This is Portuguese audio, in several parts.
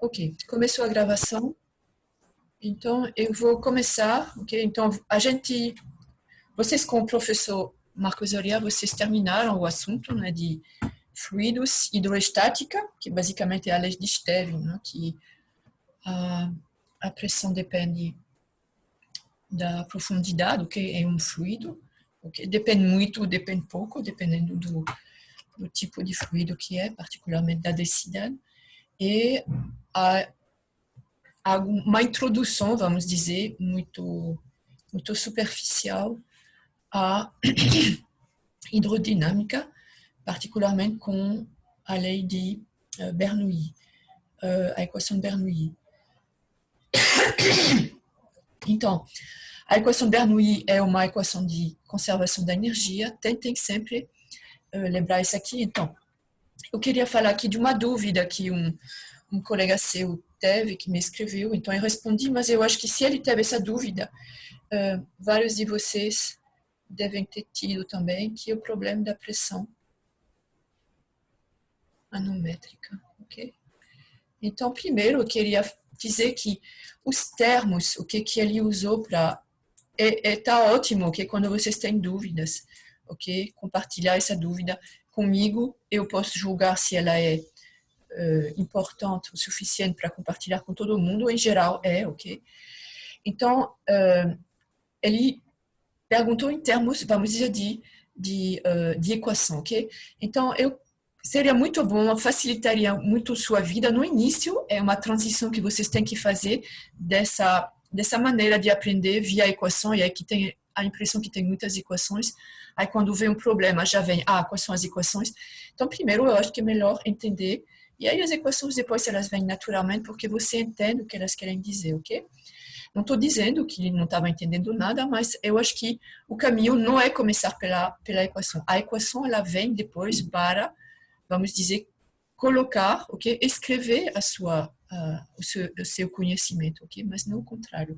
Ok, começou a gravação. Então, eu vou começar, ok? Então, vocês com o professor Marcos Oria, vocês terminaram o assunto, né, de fluidos hidroestática, que basicamente é a lei de Stevin, né, que a pressão depende da profundidade, ok? Em um fluido, ok? Depende muito, depende pouco, dependendo do tipo de fluido que é, particularmente da densidade. E uma introdução, vamos dizer, muito superficial à hidrodinâmica, particularmente com a lei de Bernoulli, a equação de Bernoulli. Então, a equação de Bernoulli é uma equação de conservação da energia. Tentem sempre lembrar isso aqui. Então, eu queria falar aqui de uma dúvida que um colega seu teve, que me escreveu. Então, eu respondi, mas eu acho que se ele teve essa dúvida, vários de vocês devem ter tido também, que é o problema da pressão manométrica, ok? Então, primeiro, eu queria dizer que os termos, o que ele usou para... tá ótimo, ok? Quando vocês têm dúvidas, ok? Compartilhar essa dúvida comigo, eu posso julgar se ela é importante o suficiente para compartilhar com todo mundo, em geral é, ok? Então, ele perguntou em termos, vamos dizer, de equação, ok? Então, seria muito bom, facilitaria muito sua vida. No início, é uma transição que vocês têm que fazer dessa maneira de aprender via equação, e aí que tem a impressão que tem muitas equações. Aí, quando vem um problema, já vem, quais são as equações? Então, primeiro, eu acho que é melhor entender, e aí as equações depois elas vêm naturalmente, porque você entende o que elas querem dizer, ok? Não estou dizendo que ele não estava entendendo nada, mas eu acho que o caminho não é começar pela equação. A equação ela vem depois para, vamos dizer, colocar, ok, escrever o seu conhecimento, ok, mas não o contrário.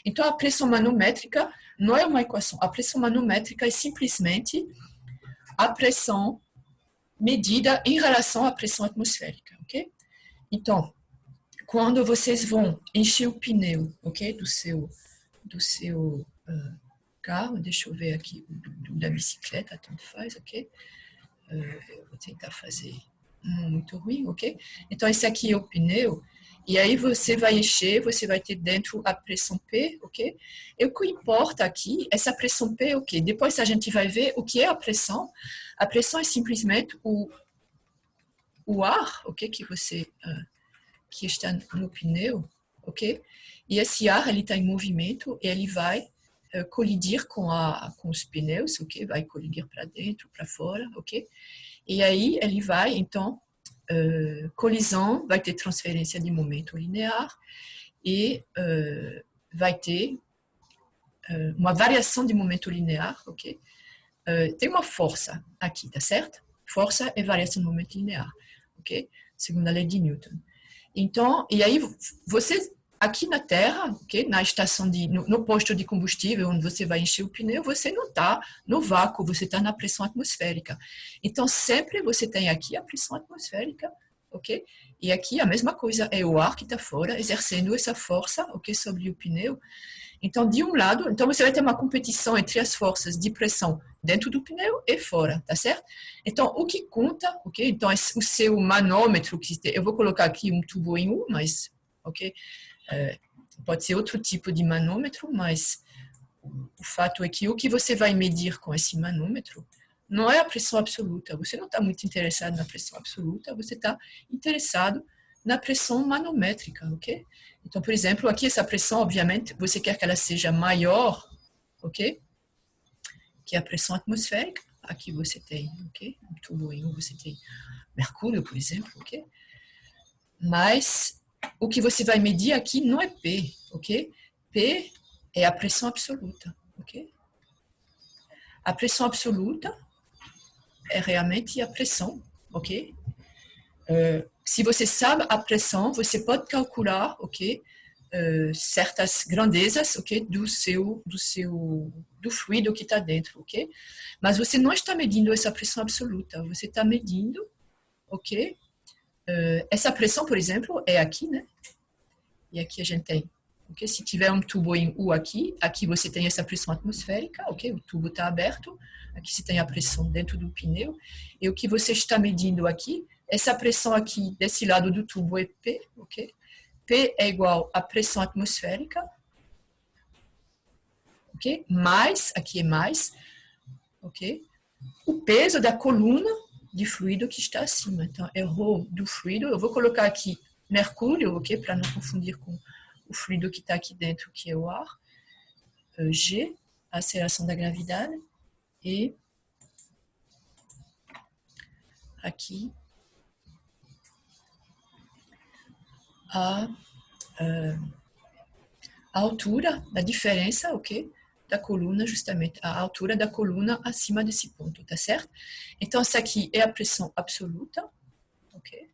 Então a pressão manométrica não é uma equação. A pressão manométrica é simplesmente a pressão medida em relação à pressão atmosférica, ok? Então quando vocês vão encher o pneu, ok, do seu carro, deixa eu ver aqui, da bicicleta, tanto faz, ok? Eu vou tentar fazer muito ruim, ok? Então, esse aqui é o pneu, e aí você vai encher, você vai ter dentro a pressão P, ok? E o que importa aqui, essa pressão P, ok? Depois a gente vai ver o que é a pressão. A pressão é simplesmente o ar, ok? Que está no pneu, ok? E esse ar, ele está em movimento e ele vai colidir com os pneus, ok? Vai colidir para dentro, para fora, ok? E aí ele vai, então, colisão, vai ter transferência de momento linear e vai ter uma variação de momento linear, ok? Tem uma força aqui, tá certo? Força é variação de momento linear, ok? Segundo a lei de Newton. Então, e aí você aqui na Terra, okay, na estação no posto de combustível onde você vai encher o pneu, você não está no vácuo, você está na pressão atmosférica. Então sempre você tem aqui a pressão atmosférica, ok? E aqui a mesma coisa, é o ar que está fora exercendo essa força, ok, sobre o pneu. Então de um lado, então você vai ter uma competição entre as forças de pressão dentro do pneu e fora, tá certo? Então, o que conta, ok? Então, o seu manômetro, eu vou colocar aqui um tubo em U, mas, ok? Pode ser outro tipo de manômetro, mas o fato é que o que você vai medir com esse manômetro não é a pressão absoluta. Você não está muito interessado na pressão absoluta, você está interessado na pressão manométrica, ok? Então, por exemplo, aqui essa pressão, obviamente, você quer que ela seja maior, ok? Que a pressão atmosférica. Aqui você tem, ok? Um tubo em U, você tem mercúrio, por exemplo, ok? Mas o que você vai medir aqui não é P, ok? P é a pressão absoluta, ok? A pressão absoluta é realmente a pressão, ok? Se você sabe a pressão, você pode calcular, ok? Certas grandezas, ok, do fluido que está dentro, ok? Mas você não está medindo essa pressão absoluta, você está medindo, ok? essa pressão, por exemplo, é aqui, né? E aqui a gente tem, ok? Se tiver um tubo em U aqui, aqui você tem essa pressão atmosférica, ok? O tubo está aberto, aqui você tem a pressão dentro do pneu, e o que você está medindo aqui, essa pressão aqui desse lado do tubo é P, ok? P é igual à pressão atmosférica, ok? Mais, aqui é mais, ok? O peso da coluna de fluido que está acima. Então, é ρ do fluido. Eu vou colocar aqui mercúrio, ok? Para não confundir com o fluido que está aqui dentro, que é o ar. G, a aceleração da gravidade. E aqui a altura, a diferença, ok? Da coluna, justamente, a altura da coluna acima desse ponto, tá certo? Então, essa aqui é a pressão absoluta, ok?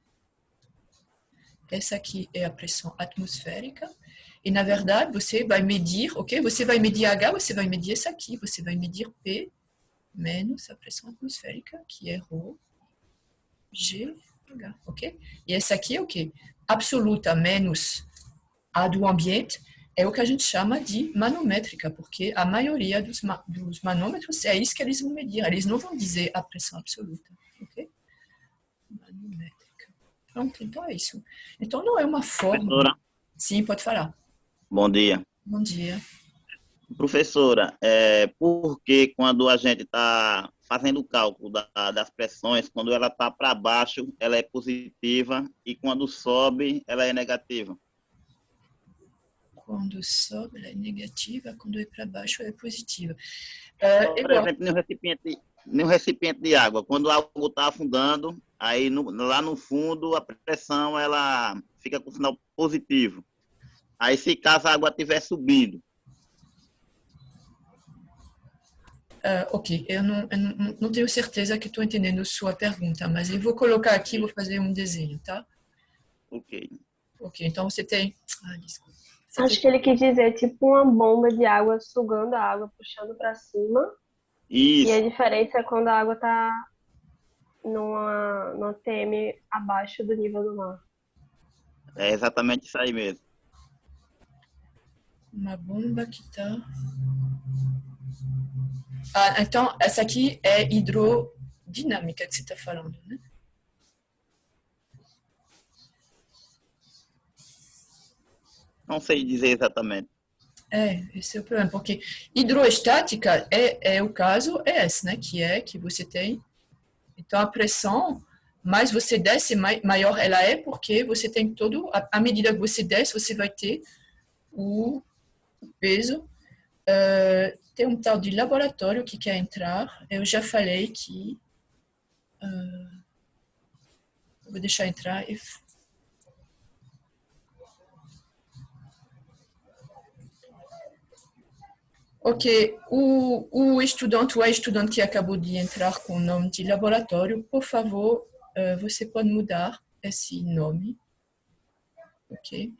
Essa aqui é a pressão atmosférica. E, na verdade, você vai medir, ok? Você vai medir H, você vai medir essa aqui. Você vai medir P menos a pressão atmosférica, que é ρ, G, H, ok? E essa aqui é o quê? Absoluta menos a do ambiente é o que a gente chama de manométrica, porque a maioria dos manômetros é isso que eles vão medir. Eles não vão dizer a pressão absoluta, ok? Manométrica. Pronto, então é isso. Então não é uma forma... Professora, Sim, pode falar. bom dia. Bom dia. Professora, por que quando a gente está fazendo o cálculo das pressões, quando ela está para baixo, ela é positiva e quando sobe, ela é negativa? Quando sobe, ela é negativa, quando é para baixo, ela é positiva. Por exemplo, em um recipiente de água, quando a água está afundando, aí lá no fundo a pressão ela fica com sinal positivo. Aí se caso a água estiver subindo, Ok, eu não tenho certeza que estou entendendo sua pergunta, mas eu vou colocar aqui, vou fazer um desenho, tá? ok. Ok, então você tem... Ah, desculpa. Você Acho tem... que ele quis dizer tipo uma bomba de água sugando a água, puxando para cima. E a Isso, diferença é quando a água tá numa TM abaixo do nível do mar. é exatamente isso aí mesmo. Uma bomba que está... Ah, então, essa aqui é hidrodinâmica que você está falando, né? Não sei dizer exatamente. Esse é o problema, porque hidroestática é o caso é esse, né? Que é que você tem... Então, a pressão, mais você desce, maior ela é, porque você tem todo... À medida que você desce, você vai ter o peso. Tem um tal de laboratório que quer entrar. Eu já falei que... eu vou deixar entrar e... Ok, o estudante ou a estudante que acabou de entrar com o nome de laboratório, por favor, você pode mudar esse nome, ok?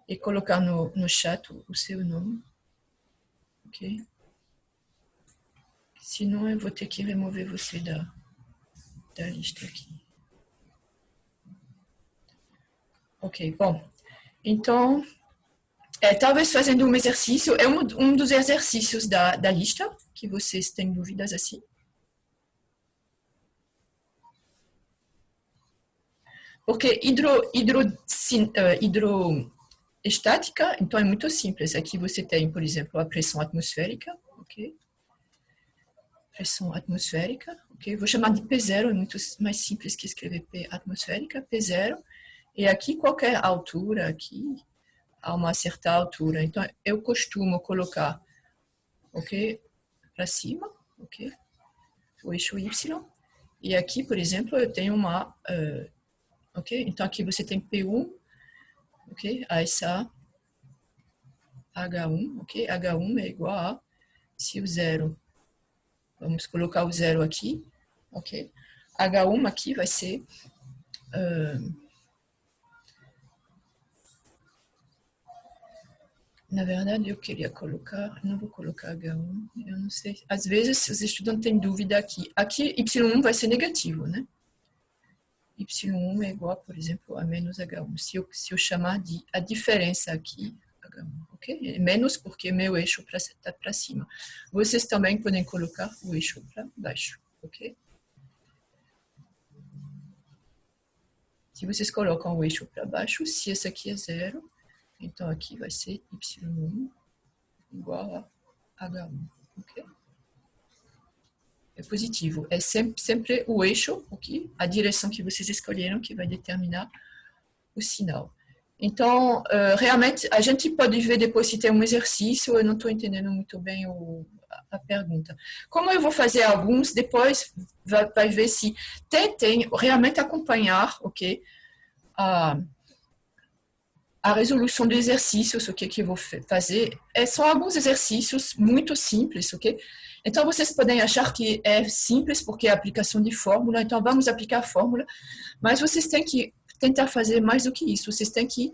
E colocar no chat o seu nome, ok? Senão eu vou ter que remover você da lista aqui. Ok, bom. Então, talvez fazendo um exercício, é um dos exercícios da lista, que vocês têm dúvidas assim. Porque hidroestática, então é muito simples. Aqui você tem, por exemplo, a pressão atmosférica, ok? Pressão atmosférica, ok? Vou chamar de P0, é muito mais simples que escrever P atmosférica, P0. E aqui qualquer altura, aqui, a uma certa altura. Então, eu costumo colocar, ok? Para cima, ok? O eixo Y. E aqui, por exemplo, eu tenho uma... ok? Então, aqui você tem P1, ok? A essa H1, ok? H1 é igual a, se o zero, vamos colocar o zero aqui, ok? H1 aqui vai ser, na verdade eu queria colocar, não vou colocar H1, eu não sei, às vezes os estudantes têm dúvida aqui. Aqui Y1 vai ser negativo, né? Y1 é igual, por exemplo, a menos H1. Se eu chamar de a diferença aqui, H1, ok? É menos porque meu eixo está para cima. Vocês também podem colocar o eixo para baixo, ok? Se vocês colocam o eixo para baixo, se esse aqui é 0, então aqui vai ser Y1 igual a H1, ok? É positivo. É sempre o eixo, ok? A direção que vocês escolheram que vai determinar o sinal. Então, realmente, a gente pode ver depois se tem um exercício, eu não estou entendendo muito bem a pergunta. Como eu vou fazer alguns, depois vai ver se tentem realmente acompanhar, ok? A resolução de exercícios, o que eu vou fazer, são alguns exercícios muito simples, ok? Então, vocês podem achar que é simples porque é aplicação de fórmula, então vamos aplicar a fórmula, mas vocês têm que tentar fazer mais do que isso, vocês têm que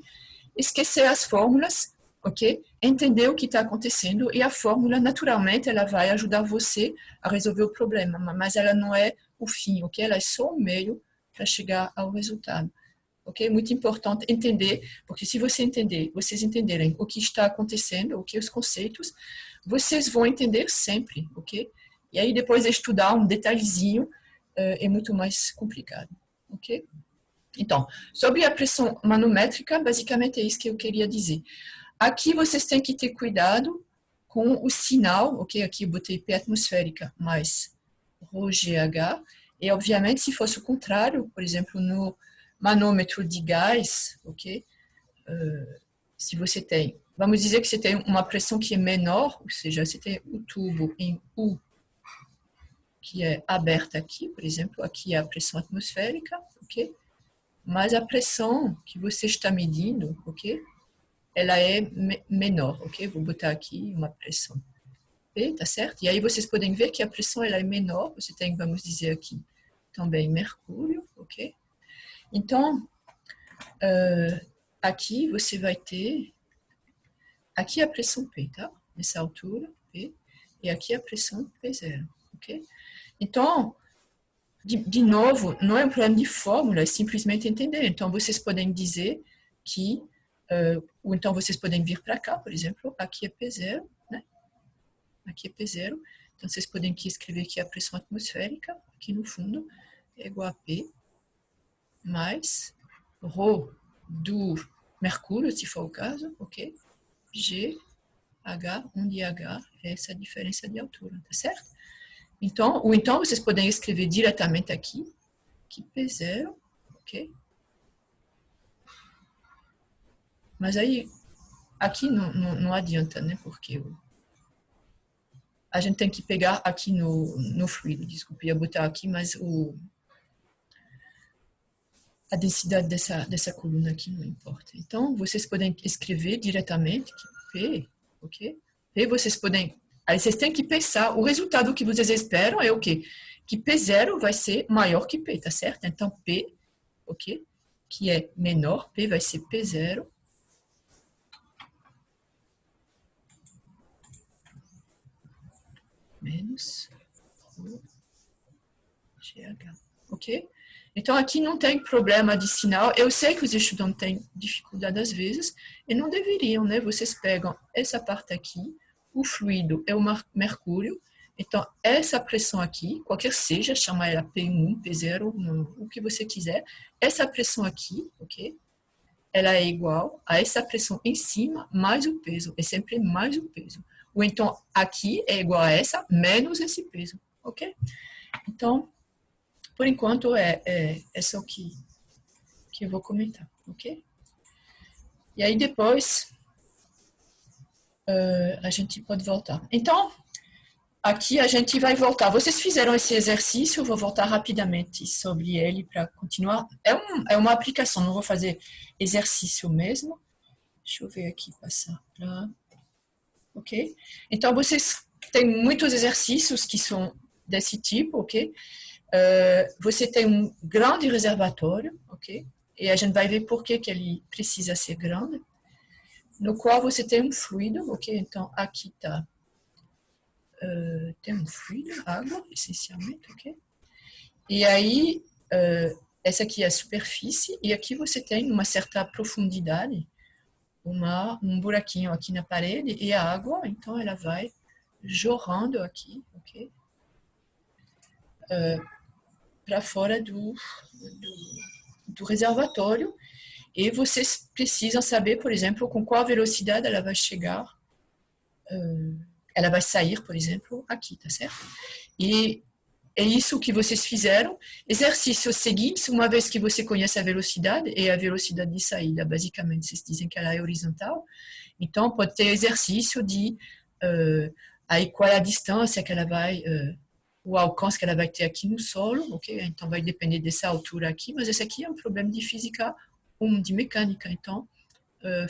esquecer as fórmulas, ok? Entender o que está acontecendo e a fórmula, naturalmente, ela vai ajudar você a resolver o problema, mas ela não é o fim, ok? Ela é só o meio para chegar ao resultado. Ok? Muito importante entender, porque se vocês entenderem o que está acontecendo, o que os conceitos, vocês vão entender sempre, ok? E aí depois estudar um detalhezinho é muito mais complicado, ok? Então, sobre a pressão manométrica, basicamente é isso que eu queria dizer. Aqui vocês têm que ter cuidado com o sinal, ok? Aqui eu botei P atmosférica mais ρGH, e obviamente se fosse o contrário, por exemplo, no manômetro de gás, ok? Se você tem, vamos dizer que você tem uma pressão que é menor, ou seja, você tem o tubo em U, que é aberta aqui, por exemplo, aqui é a pressão atmosférica, ok? Mas a pressão que você está medindo, ok? Ela é menor, ok? Vou botar aqui uma pressão P, tá certo? E aí vocês podem ver que a pressão ela é menor, você tem, vamos dizer aqui, também mercúrio, ok? Então, aqui você vai ter, aqui a pressão P, tá? Nessa altura, P, e aqui a pressão P0, ok? Então, de novo, não é um problema de fórmula, é simplesmente entender. Então, vocês podem dizer que, ou então vocês podem vir para cá, por exemplo, aqui é P0, né? Aqui é P0, então vocês podem aqui escrever que a pressão atmosférica, aqui no fundo, é igual a P, mais ρ do mercúrio, se for o caso, ok? G, H, onde H é essa diferença de altura, tá certo? Então, ou então vocês podem escrever diretamente aqui, que P0, ok? Mas aí, aqui não adianta, né? Porque a gente tem que pegar aqui no fluido, desculpa, ia botar aqui, mas a densidade dessa coluna aqui não importa. Então, vocês podem escrever diretamente que P, ok? P vocês podem... Aí vocês têm que pensar, o resultado que vocês esperam é o quê? Que P0 vai ser maior que P, tá certo? Então, P, ok? Que é menor, P vai ser P0 menos GH, ok? Então, aqui não tem problema de sinal. Eu sei que os estudantes têm dificuldade às vezes, e não deveriam, né? Vocês pegam essa parte aqui, o fluido é o mercúrio, então essa pressão aqui, qualquer seja, chama ela P1, P0, o que você quiser, essa pressão aqui, ok? Ela é igual a essa pressão em cima mais o peso, é sempre mais o peso. Ou então, aqui é igual a essa menos esse peso, ok? Então, por enquanto, é só o que eu vou comentar, ok? E aí, depois, a gente pode voltar. Então, aqui a gente vai voltar. Vocês fizeram esse exercício, eu vou voltar rapidamente sobre ele para continuar. É uma aplicação, não vou fazer exercício mesmo. Deixa eu ver aqui, passar para... Ok? Então, vocês têm muitos exercícios que são desse tipo, ok? Você tem um grande reservatório, ok? E a gente vai ver por que ele precisa ser grande, no qual você tem um fluido, ok? Então, aqui está, tem um fluido, água, essencialmente, ok? E aí, essa aqui é a superfície, e aqui você tem uma certa profundidade, um buraquinho aqui na parede, e a água, então ela vai jorrando aqui, ok? Para fora do reservatório, e vocês precisam saber, por exemplo, com qual velocidade ela vai chegar, ela vai sair, por exemplo, aqui, tá certo? E é isso que vocês fizeram. Exercícios seguintes, uma vez que você conhece a velocidade, e a velocidade de saída, basicamente, vocês dizem que ela é horizontal, então pode ter exercício de aí qual é a distância que ela vai, o alcance que ela vai ter aqui no solo, ok? Então vai depender dessa altura aqui, mas esse aqui é um problema de física ou de mecânica, então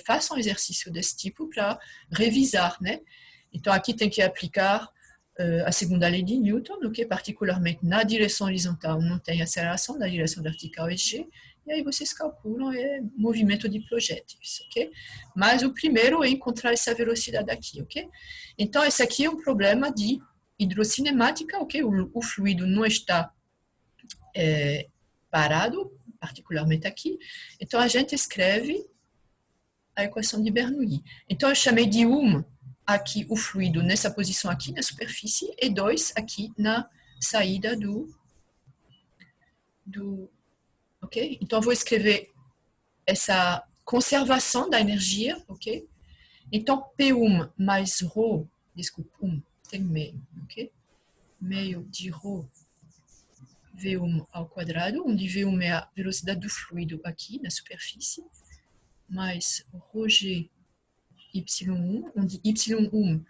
façam um exercício desse tipo para revisar, né? Então aqui tem que aplicar a segunda lei de Newton, okay? Particularmente na direção horizontal não tem aceleração, na direção vertical é g, e aí vocês calculam movimento de projéteis, ok? Mas o primeiro é encontrar essa velocidade aqui, ok? Então esse aqui é um problema de hidrocinemática, ok? O fluido não está parado, particularmente aqui, então a gente escreve a equação de Bernoulli. Então eu chamei de aqui o fluido nessa posição aqui na superfície e 2 aqui na saída ok? Então eu vou escrever essa conservação da energia, ok? Então P1 mais ρ, desculpa, tem meio, ok? Meio de ρ V1 ao quadrado, onde V1 é a velocidade do fluido aqui na superfície, mais ρg Y1, onde Y1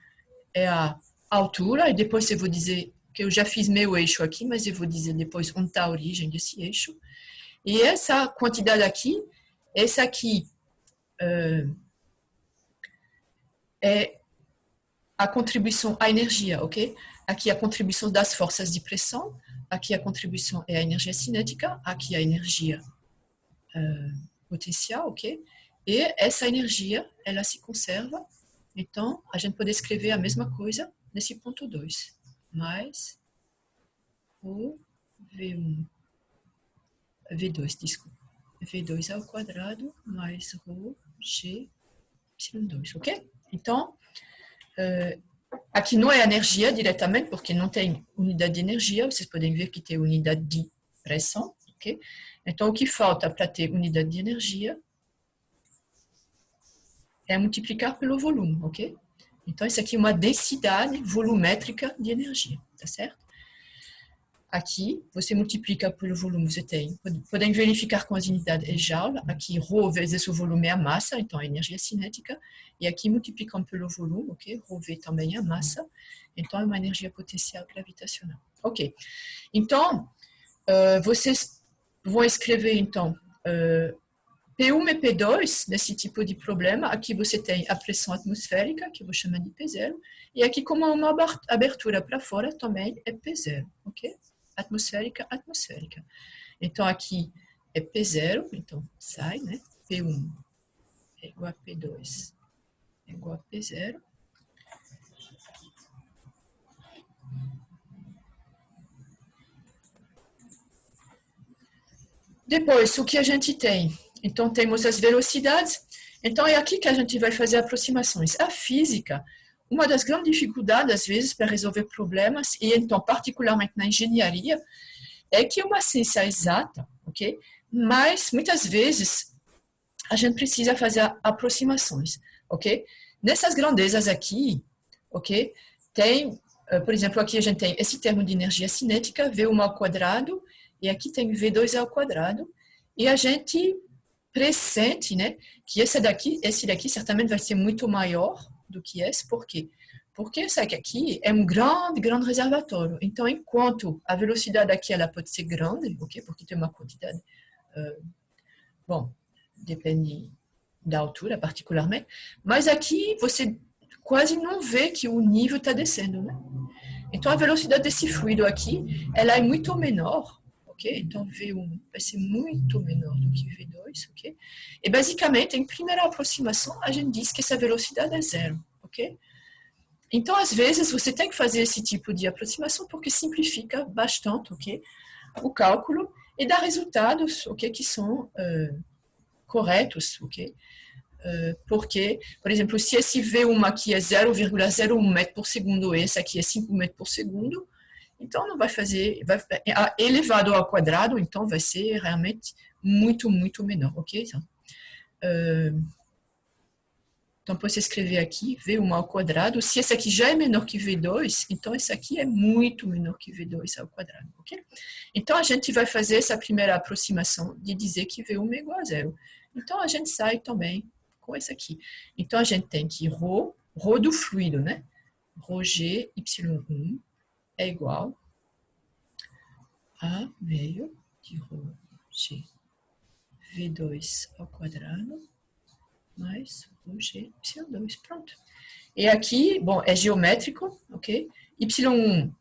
é a altura, e depois eu vou dizer que eu já fiz meu eixo aqui, mas eu vou dizer depois onde está a origem desse eixo. E essa quantidade aqui, essa aqui é a contribuição à energia, ok? Aqui a contribuição das forças de pressão, aqui a contribuição é a energia cinética, aqui a energia potencial, ok? E essa energia, ela se conserva. Então, a gente pode escrever a mesma coisa nesse ponto 2. Mais o V2, desculpa. V2 ao quadrado mais ρ, G, Y2, ok? Então, aqui não é energia diretamente, porque não tem unidade de energia. Vocês podem ver que tem unidade de pressão, ok? Então, o que falta para ter unidade de energia é multiplicar pelo volume, ok? Então, isso aqui é uma densidade volumétrica de energia, tá certo? Aqui, você multiplica pelo volume, você tem, podem verificar com as unidades é joule, aqui ρ vezes o volume é a massa, então a energia cinética, e aqui multiplicam pelo volume, ok? ρv também é a massa, então é uma energia potencial gravitacional. Ok, então, vocês vão escrever, então, P1 e P2, nesse tipo de problema, aqui você tem a pressão atmosférica, que eu vou chamar de P0, e aqui como uma abertura para fora também é P0, ok? Atmosférica, atmosférica. Então aqui é P0, então sai, né? P1 é igual a P2 é igual a P0. Depois, o que a gente tem? Então, temos as velocidades. Então, é aqui que a gente vai fazer aproximações. A física, uma das grandes dificuldades, às vezes, para resolver problemas, e então, particularmente na engenharia, é que é uma ciência exata, ok? Mas, muitas vezes, a gente precisa fazer aproximações, ok? Nessas grandezas aqui, ok? Tem, por exemplo, aqui a gente tem esse termo de energia cinética, V1 ao quadrado, e aqui tem V2 ao quadrado, e a gente pressente, né, que esse daqui certamente vai ser muito maior do que esse. Por quê? Porque esse aqui é um grande reservatório. Então, enquanto a velocidade aqui ela pode ser grande, okay? Porque tem uma quantidade, bom, depende da altura particularmente, mas aqui você quase não vê que o nível está descendo, né? Então, a velocidade desse fluido aqui, ela é muito menor, ok? Então, V1 vai ser muito menor do que V2, ok? E, basicamente, em primeira aproximação, a gente diz que essa velocidade é zero, ok? Então, às vezes, você tem que fazer esse tipo de aproximação porque simplifica bastante, ok? O cálculo. e dá resultados, ok, que são corretos, ok? Porque, por exemplo, se esse V1 aqui é 0,01 metro por segundo, esse aqui é 5 metros por segundo, então não vai fazer, elevado ao quadrado, então vai ser realmente muito, muito menor, ok? Então, posso escrever aqui V1 ao quadrado. Se esse aqui já é menor que V2, então esse aqui é muito menor que V2 ao quadrado, ok? Então, a gente vai fazer essa primeira aproximação de dizer que V1 é igual a zero. Então, a gente sai também com esse aqui. Então, a gente tem que ρ do fluido, né? ρg y1 é igual a meio de ρg V2 ao quadrado mais ρg y2, pronto. E aqui, bom, é geométrico, ok? Y1,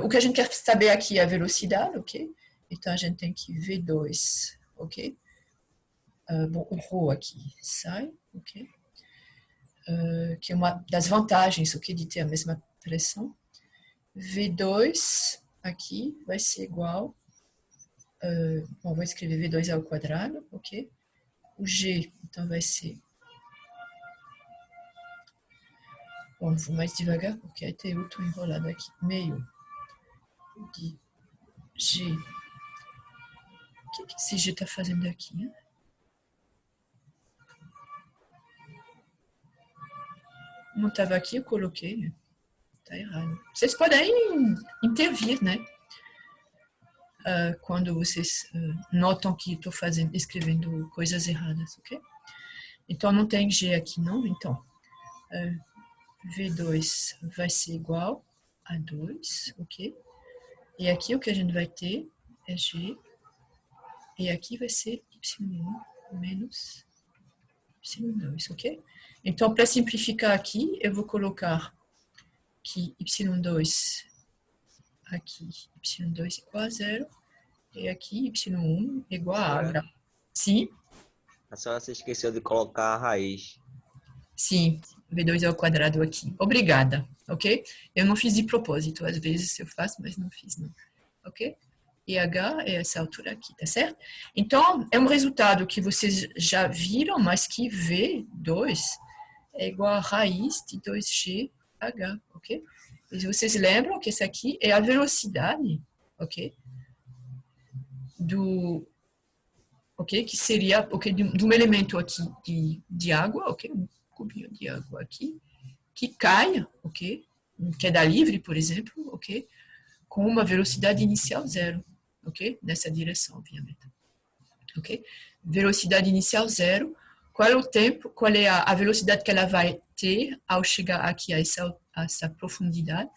o que a gente quer saber aqui é a velocidade, ok? Então, a gente tem que V2, ok? Bom, o ρ aqui sai, ok? Que é uma das vantagens, ok, de ter a mesma pressão. V2 aqui vai ser igual, bom, vou escrever V2 ao quadrado, ok? O G, então, vai ser, bom, vou mais devagar, porque aí tem outro enrolado aqui, meio de G. O que esse G está fazendo aqui, né? Não estava aqui, eu coloquei, né? Tá errado. Vocês podem intervir, né? Quando vocês notam que estou escrevendo coisas erradas, ok? Então, não tem G aqui, não. Então, V2 vai ser igual a 2, ok? E aqui o que a gente vai ter é G. E aqui vai ser Y1 menos Y2, ok? Então, para simplificar aqui, eu vou colocar que Y2 aqui, Y2 igual a zero, e aqui Y1 igual a água. Sim? A senhora se esqueceu de colocar a raiz. Sim, V2 ao quadrado aqui. Obrigada, ok? Eu não fiz de propósito, às vezes eu faço, mas não fiz, não. Ok? E H é essa altura aqui, tá certo? Então, é um resultado que vocês já viram, mas que V2 é igual a raiz de 2GH, ok? E vocês lembram que essa aqui é a velocidade, ok? Que seria, ok, de um elemento aqui de água, ok? Um cubinho de água aqui, que cai, ok? Queda livre, por exemplo, ok? Com uma velocidade inicial zero, ok? Nessa direção, obviamente, ok? Velocidade inicial zero. Qual é o tempo, qual é a velocidade que ela vai ter ao chegar aqui a essa profundidade?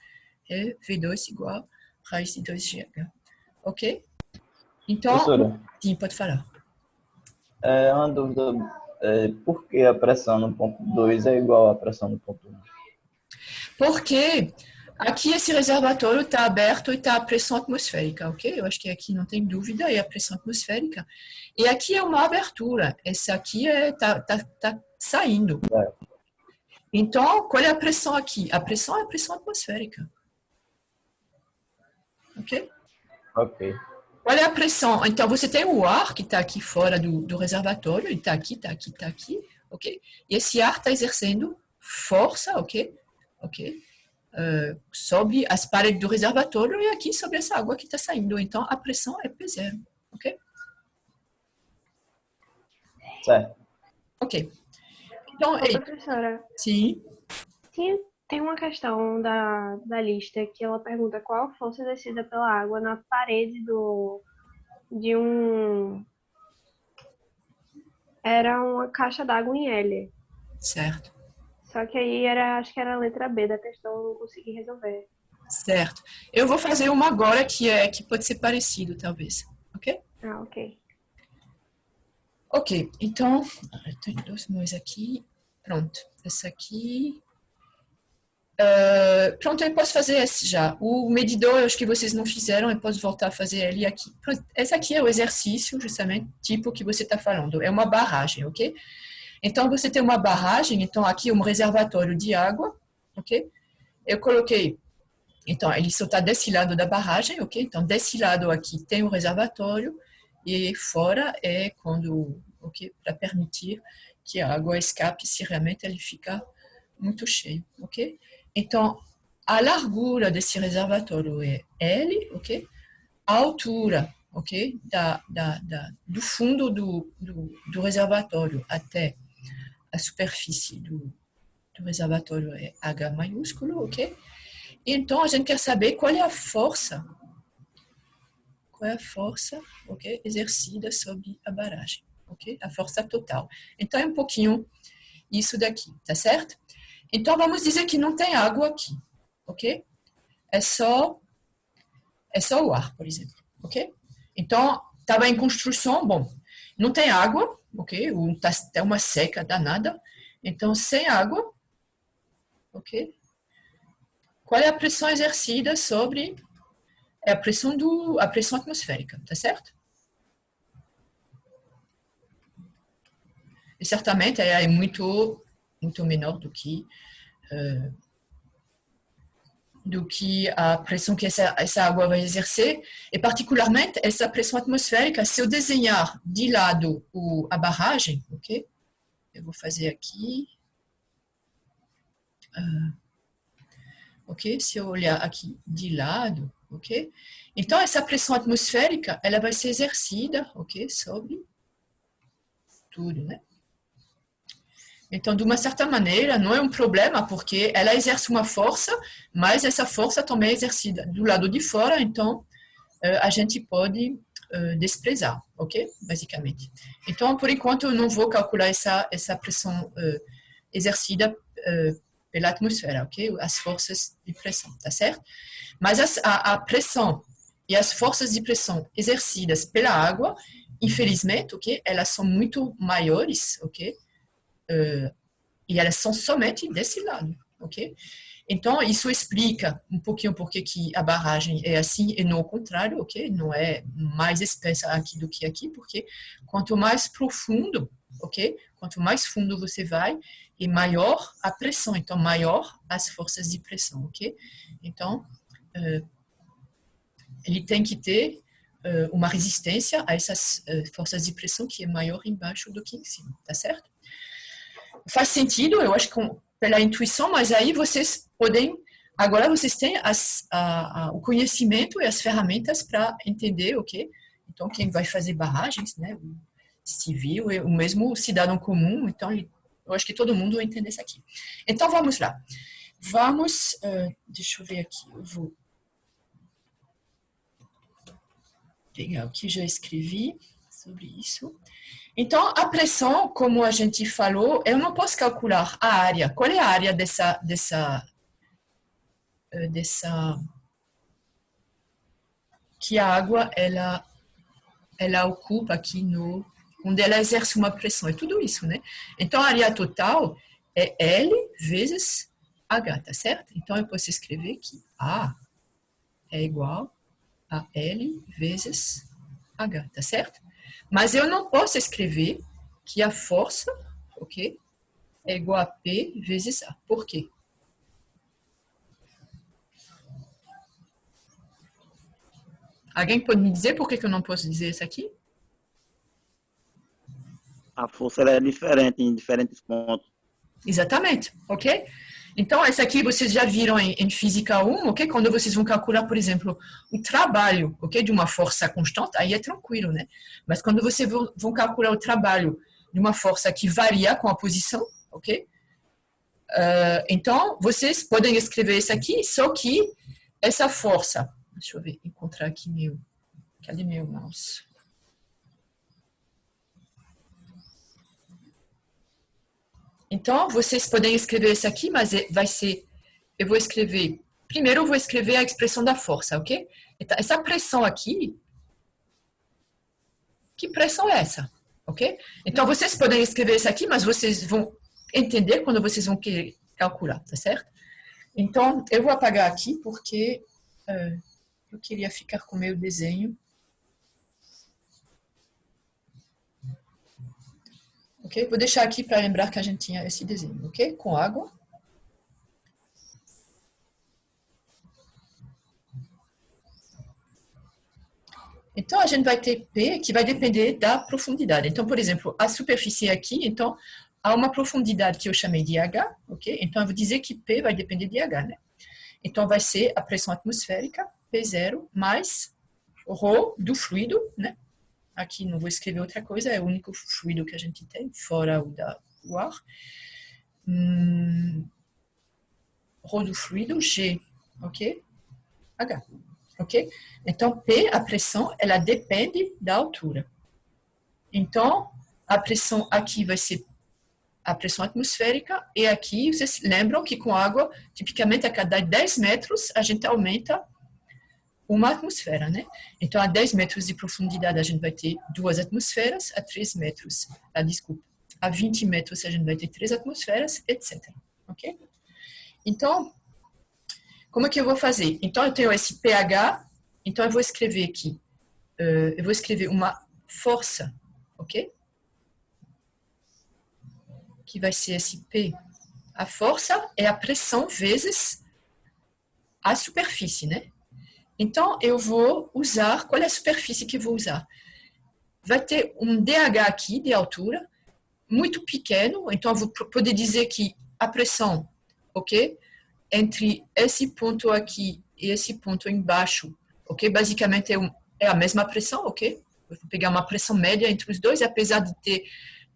É V2 igual a raiz de 2GH, ok? Então, professora, sim, pode falar. uma dúvida, por que a pressão no ponto 2 é igual à pressão no ponto 1? Porque aqui esse reservatório está aberto e está a pressão atmosférica, ok? Eu acho que aqui não tem dúvida, é a pressão atmosférica. E aqui é uma abertura, essa aqui está saindo. Então, qual é a pressão aqui? A pressão é a pressão atmosférica. Ok? Ok. Qual é a pressão? Então, você tem o ar que está aqui fora do reservatório, ele está aqui, está aqui, está aqui, ok? E esse ar está exercendo força, ok? Ok? Sobre as paredes do reservatório e aqui sobre essa água que está saindo. Então, a pressão é P0, ok? Certo. Ok. Então, professora, sim. tem uma questão da lista que ela pergunta qual a força exercida pela água na parede de um... Era uma caixa d'água em L. Certo. Só que aí acho que era a letra B da questão, eu não consegui resolver. Certo. Eu vou fazer uma agora que pode ser parecido, talvez. Ok? Ah, ok. Ok, então, eu tenho dois meus aqui. Pronto, essa aqui. Pronto, eu posso fazer esse já. O medidor, eu acho que vocês não fizeram, eu posso voltar a fazer ele aqui. Esse aqui é o exercício, justamente, tipo que você está falando. É uma barragem, ok? Então, você tem uma barragem, então aqui um reservatório de água, ok? Eu coloquei Então, ele só está desse lado da barragem, ok? Então, desse lado aqui tem o reservatório e fora é quando, ok? Para permitir que a água escape se realmente ele fica muito cheio, ok? Então, a largura desse reservatório é L, ok? A altura, ok? Do fundo do reservatório até a superfície do reservatório é H maiúsculo, ok? E então a gente quer saber qual é a força, ok? Exercida sobre a barragem, ok? A força total. Então é um pouquinho isso daqui, tá certo? Então vamos dizer que não tem água aqui, ok? É só o ar, por exemplo, ok? Então estava em construção, bom, não tem água, ok? Tá uma seca danada, então sem água, ok? Qual é a pressão exercida sobre a pressão atmosférica, tá certo? E certamente é muito menor do que a pressão que essa água vai exercer, e particularmente essa pressão atmosférica, se eu desenhar de lado a barragem, ok? Eu vou fazer aqui, ok? Se eu olhar aqui de lado, ok? Então, essa pressão atmosférica, ela vai ser exercida, ok? Sobre tudo, né? Então, de uma certa maneira, não é um problema, porque ela exerce uma força, mas essa força também é exercida do lado de fora, então a gente pode desprezar, ok? Basicamente. Então, por enquanto, eu não vou calcular essa pressão exercida pela atmosfera, ok? As forças de pressão, tá certo? Mas a pressão e as forças de pressão exercidas pela água, infelizmente, ok? Elas são muito maiores, ok? E elas são somente desse lado, ok? Então, isso explica um pouquinho por que a barragem é assim e não o contrário, ok? Não é mais espessa aqui do que aqui, porque quanto mais profundo, ok? Quanto mais fundo você vai, e maior a pressão, então maior as forças de pressão, ok? Então, ele tem que ter uma resistência a essas forças de pressão que é maior embaixo do que em cima, tá certo? Faz sentido, eu acho que pela intuição, mas aí agora vocês têm o conhecimento e as ferramentas para entender, ok? Então, quem vai fazer barragens, né? O civil, o mesmo cidadão comum, então, eu acho que todo mundo vai entender isso aqui. Então, vamos lá. Deixa eu ver aqui, eu vou pegar o que já escrevi sobre isso. Então, a pressão, como a gente falou, eu não posso calcular a área. Qual é a área que a água ela ocupa aqui onde ela exerce uma pressão? É tudo isso, né? Então, a área total é L vezes H, tá certo? Então, eu posso escrever que A é igual a L vezes H, tá certo? Mas eu não posso escrever que a força, ok, é igual a P vezes A. Por quê? Alguém pode me dizer por que eu não posso dizer isso aqui? A força ela é diferente em diferentes pontos. Exatamente, ok? Então, essa aqui vocês já viram em Física 1, ok? Quando vocês vão calcular, por exemplo, o trabalho, ok? De uma força constante, aí é tranquilo, né? Mas quando vocês vão calcular o trabalho de uma força que varia com a posição, ok? Então, vocês podem escrever isso aqui, só que essa força... Deixa eu ver, encontrar aqui cadê meu mouse? Então, vocês podem escrever isso aqui, mas vai ser... Primeiro eu vou escrever a expressão da força, ok? Então, essa pressão aqui... Que pressão é essa? Ok? Então, vocês podem escrever isso aqui, mas vocês vão entender quando vocês vão querer calcular, tá certo? Então, eu vou apagar aqui porque eu queria ficar com o meu desenho. Ok? Vou deixar aqui para lembrar que a gente tinha esse desenho, ok? Com água. Então, a gente vai ter P que vai depender da profundidade. Então, por exemplo, a superfície aqui, então, há uma profundidade que eu chamei de H, ok? Então, eu vou dizer que P vai depender de H, né? Então, vai ser a pressão atmosférica, P0, mais ρ do fluido, né? Aqui não vou escrever outra coisa, é o único fluido que a gente tem, fora o ar. Rho do fluido, G, ok? H, ok? Então, P, a pressão, ela depende da altura. Então, a pressão aqui vai ser a pressão atmosférica, e aqui, vocês lembram que com água, tipicamente a cada 10 metros, a gente aumenta uma atmosfera, né? Então, a 10 metros de profundidade, a gente vai ter 2 atmosferas, a 3 metros, a 20 metros, a gente vai ter 3 atmosferas, etc. Ok? Então, como é que eu vou fazer? Então, eu tenho esse pH, então eu vou escrever aqui, eu vou escrever uma força, ok? Que vai ser esse P. A força é a pressão vezes a superfície, né? Então, eu vou usar, qual é a superfície que eu vou usar? Vai ter um DH aqui, de altura, muito pequeno, então eu vou poder dizer que a pressão, ok? Entre esse ponto aqui e esse ponto embaixo, ok? Basicamente é a mesma pressão, ok? Eu vou pegar uma pressão média entre os dois, apesar de ter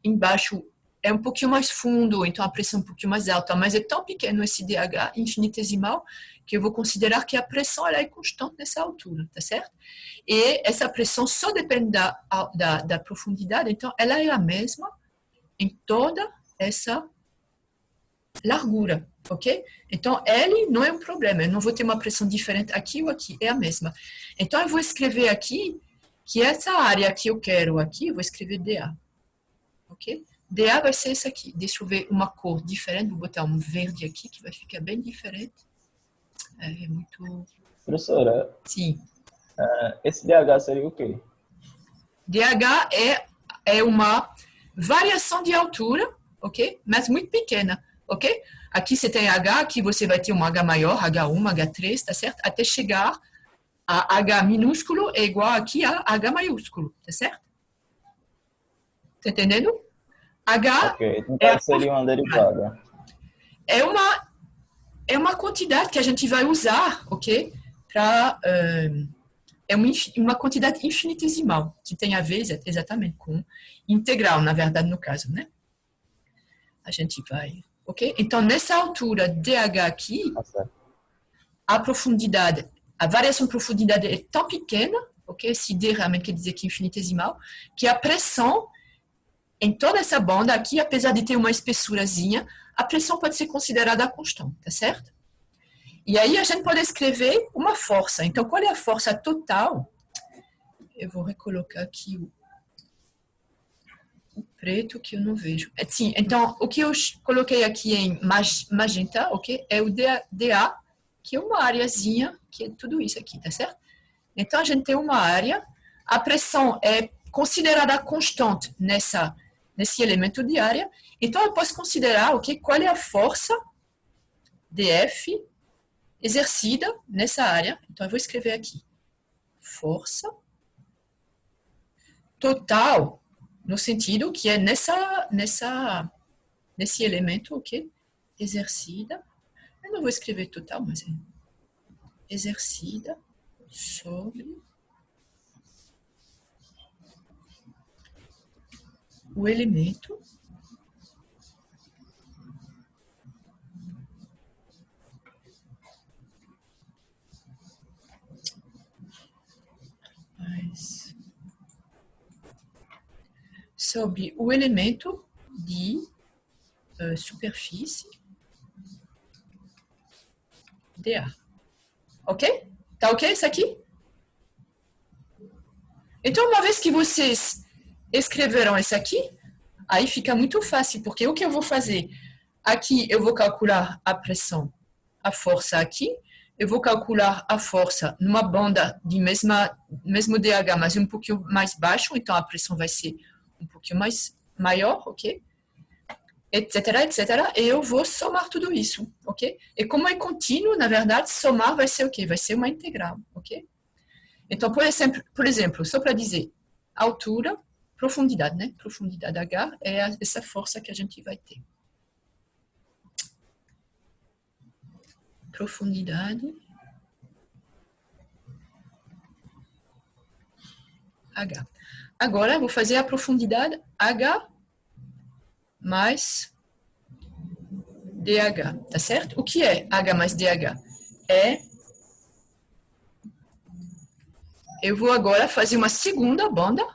embaixo é um pouquinho mais fundo, então a pressão é um pouquinho mais alta, mas é tão pequeno esse DH infinitesimal que eu vou considerar que a pressão ela é constante nessa altura, tá certo? E essa pressão só depende da profundidade, então ela é a mesma em toda essa largura, ok? Então, L não é um problema, eu não vou ter uma pressão diferente aqui ou aqui, é a mesma. Então, eu vou escrever aqui que essa área que eu quero aqui, eu vou escrever dA, ok? dA vai ser esse aqui. Deixa eu ver uma cor diferente, vou botar um verde aqui, que vai ficar bem diferente. É muito... Professora, Sim. Esse DH seria o quê? DH é uma variação de altura, ok? Mas muito pequena, ok? Aqui você tem H, aqui você vai ter um H maior, H1, H3, tá certo? Até chegar a H minúsculo é igual aqui a H maiúsculo, tá certo? Tá entendendo? H Ok, então seria uma derivada. É uma quantidade que a gente vai usar, ok? É uma quantidade infinitesimal, que tem a ver exatamente com integral, na verdade, no caso, né? A gente vai, ok? Então, nessa altura DH aqui, a profundidade, a variação de profundidade é tão pequena, ok? Esse D realmente quer dizer que é infinitesimal, que a pressão em toda essa banda aqui, apesar de ter uma espessurazinha, a pressão pode ser considerada constante, tá certo? E aí a gente pode escrever uma força. Então, qual é a força total? Eu vou recolocar aqui o preto que eu não vejo. Sim, então, o que eu coloquei aqui em magenta, ok? É o DA, que é uma areazinha, que é tudo isso aqui, tá certo? Então, a gente tem uma área, a pressão é considerada constante nesse elemento de área, então eu posso considerar, ok, qual é a força dF exercida nessa área. Então, eu vou escrever aqui. Força total, no sentido que é nesse elemento, ok? Exercida. Eu não vou escrever total, mas é exercida sobre o elemento sobre o elemento de superfície dA. Ok? Tá ok isso aqui? Então, uma vez que vocês escreveram isso aqui, aí fica muito fácil, porque o que eu vou fazer? Aqui eu vou calcular a pressão, a força aqui, eu vou calcular a força numa banda de mesmo DH, mas um pouquinho mais baixo, então a pressão vai ser um pouquinho mais maior, ok? Etc, etc. E eu vou somar tudo isso, ok? E como é contínuo, na verdade, somar vai ser o quê? Vai ser uma integral, ok? Então, por exemplo, só para dizer, altura, profundidade, né? Profundidade H é essa força que a gente vai ter. Profundidade H. Agora, eu vou fazer a profundidade H mais DH, tá certo? O que é H mais DH? Eu vou agora fazer uma segunda banda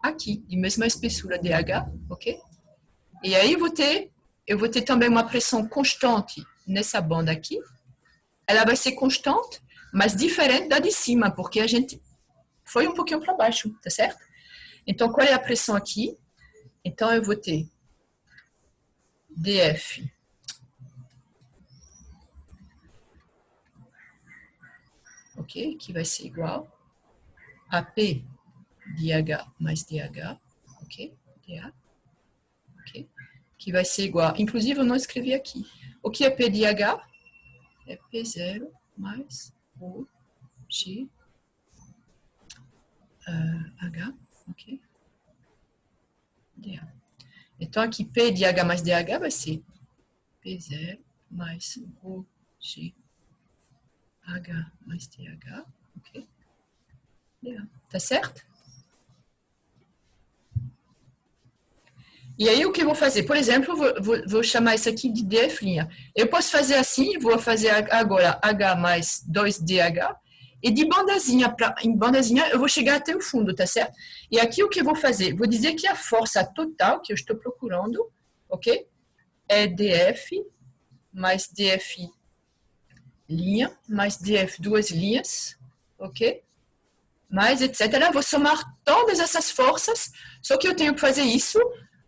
aqui, de mesma espessura DH, ok? E aí eu vou ter também uma pressão constante nessa banda aqui. Ela vai ser constante, mas diferente da de cima, porque a gente foi um pouquinho para baixo, tá certo? Então, qual é a pressão aqui? Então, eu vou ter DF ok? Que vai ser igual a P DH mais DH, ok? DH, ok? Que vai ser igual, inclusive eu não escrevi aqui. O que é P DH? É P0 mais o G H, ok? DH. Então, aqui, P de H mais DH vai ser P0 mais o G H mais DH, ok? DH. Tá certo? E aí, o que eu vou fazer? Por exemplo, vou chamar isso aqui de DF'. Eu posso fazer assim, vou fazer agora H mais 2DH, e de bandazinha em bandazinha eu vou chegar até o fundo, tá certo? E aqui o que eu vou fazer? Vou dizer que a força total que eu estou procurando, ok? É DF mais DF linha, mais DF duas linhas, ok? Mais etc. Eu vou somar todas essas forças, só que eu tenho que fazer isso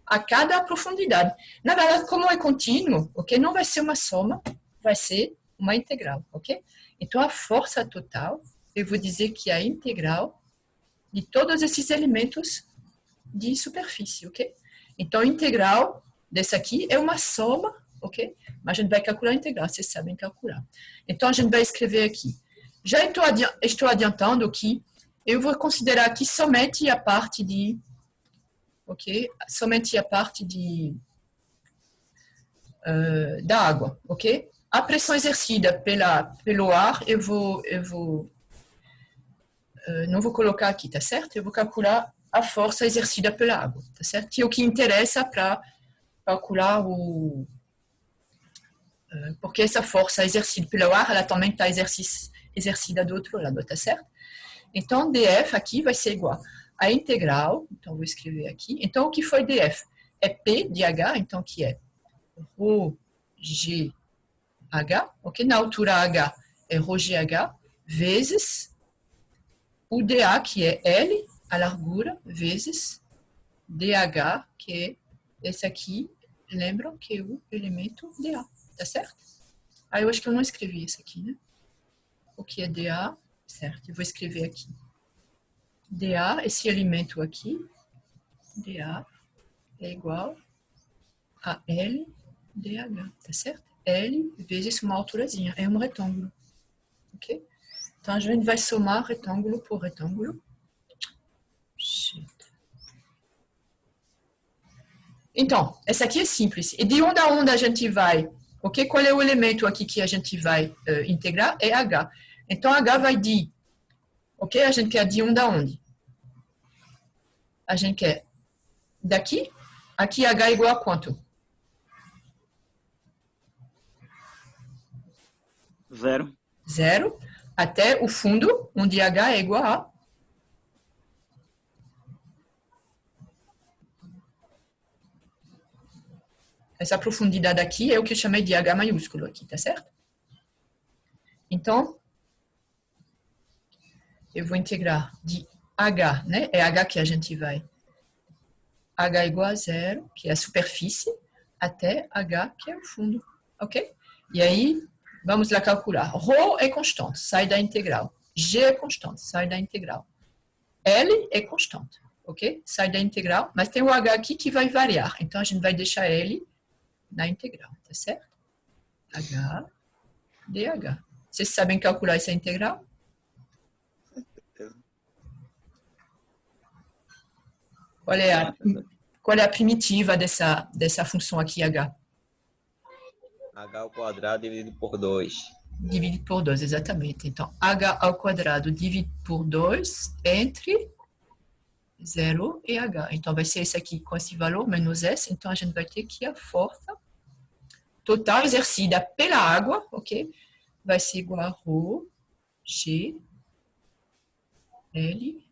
a cada profundidade. Na verdade, como é contínuo, ok? Não vai ser uma soma, vai ser uma integral, ok? Então, a força total, eu vou dizer que é a integral de todos esses elementos de superfície, ok? Então, a integral desse aqui é uma soma, ok? Mas a gente vai calcular a integral, vocês sabem calcular. Então, a gente vai escrever aqui. Já estou adiantando que eu vou considerar aqui somente a parte de... ok? Somente a parte de... da água, ok? A pressão exercida pelo ar, não vou colocar aqui, tá certo? Eu vou calcular a força exercida pela água, tá certo? Que é o que interessa para calcular porque essa força exercida pelo ar, ela também está exercida do outro lado, tá certo? Então, dF aqui vai ser igual a integral, então vou escrever aqui. Então, o que foi dF? É P de H, então que é ρ G H, ok? Na altura H é ρGH, vezes o dA, que é L, a largura, vezes dH, que é esse aqui, lembram que é o elemento dA, tá certo? Aí eu acho que eu não escrevi isso aqui, né? O que é dA, certo? Eu vou escrever aqui. dA, esse elemento aqui, dA é igual a L dH, tá certo? L vezes uma alturazinha, é um retângulo, ok? Então, a gente vai somar retângulo por retângulo. Então, essa aqui é simples. E de onde a onde a gente vai, ok? Qual é o elemento aqui que a gente vai integrar? É H. Então, H vai de, ok? A gente quer de onde a onde? A gente quer daqui. Aqui H é igual a quanto? 0. 0. Até o fundo, onde H é igual a... Essa profundidade aqui é o que eu chamei de H maiúsculo aqui, tá certo? Então, eu vou integrar de H, né? É H que a gente vai. H igual a 0, que é a superfície, até H, que é o fundo, ok? E aí, vamos lá calcular. Rho é constante, sai da integral. G é constante, sai da integral. L é constante, ok? Sai da integral, mas tem o H aqui que vai variar. Então, a gente vai deixar L na integral, tá certo? H, DH. Vocês sabem calcular essa integral? Qual é a primitiva dessa função aqui, h? H ao quadrado dividido por 2. Dividido por 2, exatamente. Então, h ao quadrado dividido por 2 entre 0 e h. Então, vai ser esse aqui com esse valor, menos s. Então, a gente vai ter que a força total exercida pela água, ok? Vai ser igual a ρ, g, L,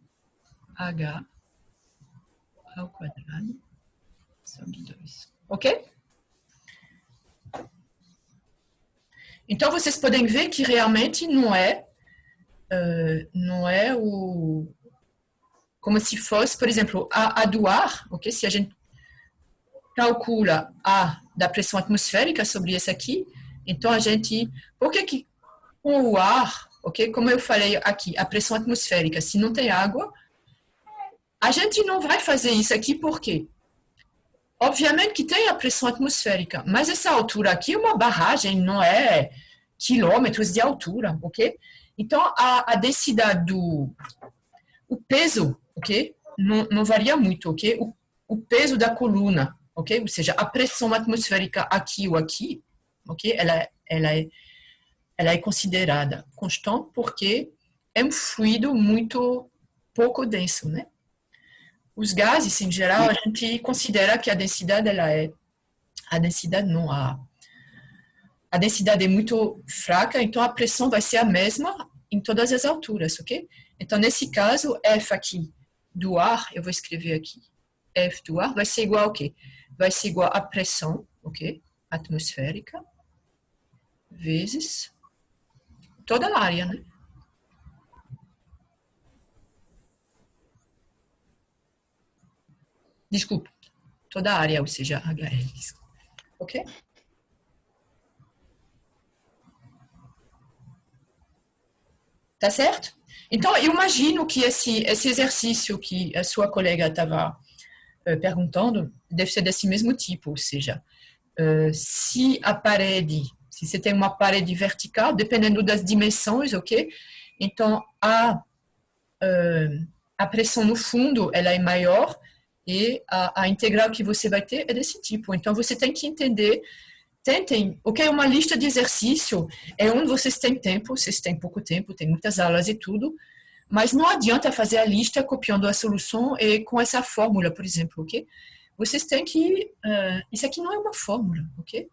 H ao quadrado sobre 2. Ok? Então, vocês podem ver que realmente não é como se fosse, por exemplo, a do ar, ok? Se a gente calcula a da pressão atmosférica sobre esse aqui, então a gente... Por que com o ar, ok? Como eu falei aqui, a pressão atmosférica, se não tem água, a gente não vai fazer isso aqui por quê? Obviamente que tem a pressão atmosférica, mas essa altura aqui é uma barragem, não é quilômetros de altura, ok? Então, a densidade o peso, ok? Não varia muito, ok? O peso da coluna, ok? Ou seja, a pressão atmosférica aqui ou aqui, ok? Ela é considerada constante porque é um fluido muito pouco denso, né? Os gases, em geral, a gente considera que a densidade, a densidade é muito fraca, então a pressão vai ser a mesma em todas as alturas, ok? Então, nesse caso, F aqui do ar, eu vou escrever aqui, F do ar vai ser igual ao quê? Vai ser igual à pressão, ok? Atmosférica, vezes toda a área, né? Desculpa, toda a área, ou seja, HL. Ok? Tá certo? Então, eu imagino que esse exercício que a sua colega estava perguntando deve ser desse mesmo tipo, ou seja, se você tem uma parede vertical, dependendo das dimensões, ok? Então, a pressão no fundo, ela é maior e a integral que você vai ter é desse tipo. Então, você tem que entender, ok? Uma lista de exercício é onde vocês têm tempo, vocês têm pouco tempo, tem muitas aulas e tudo, mas não adianta fazer a lista copiando a solução e com essa fórmula, por exemplo, ok? Vocês têm que... isso aqui não é uma fórmula, ok?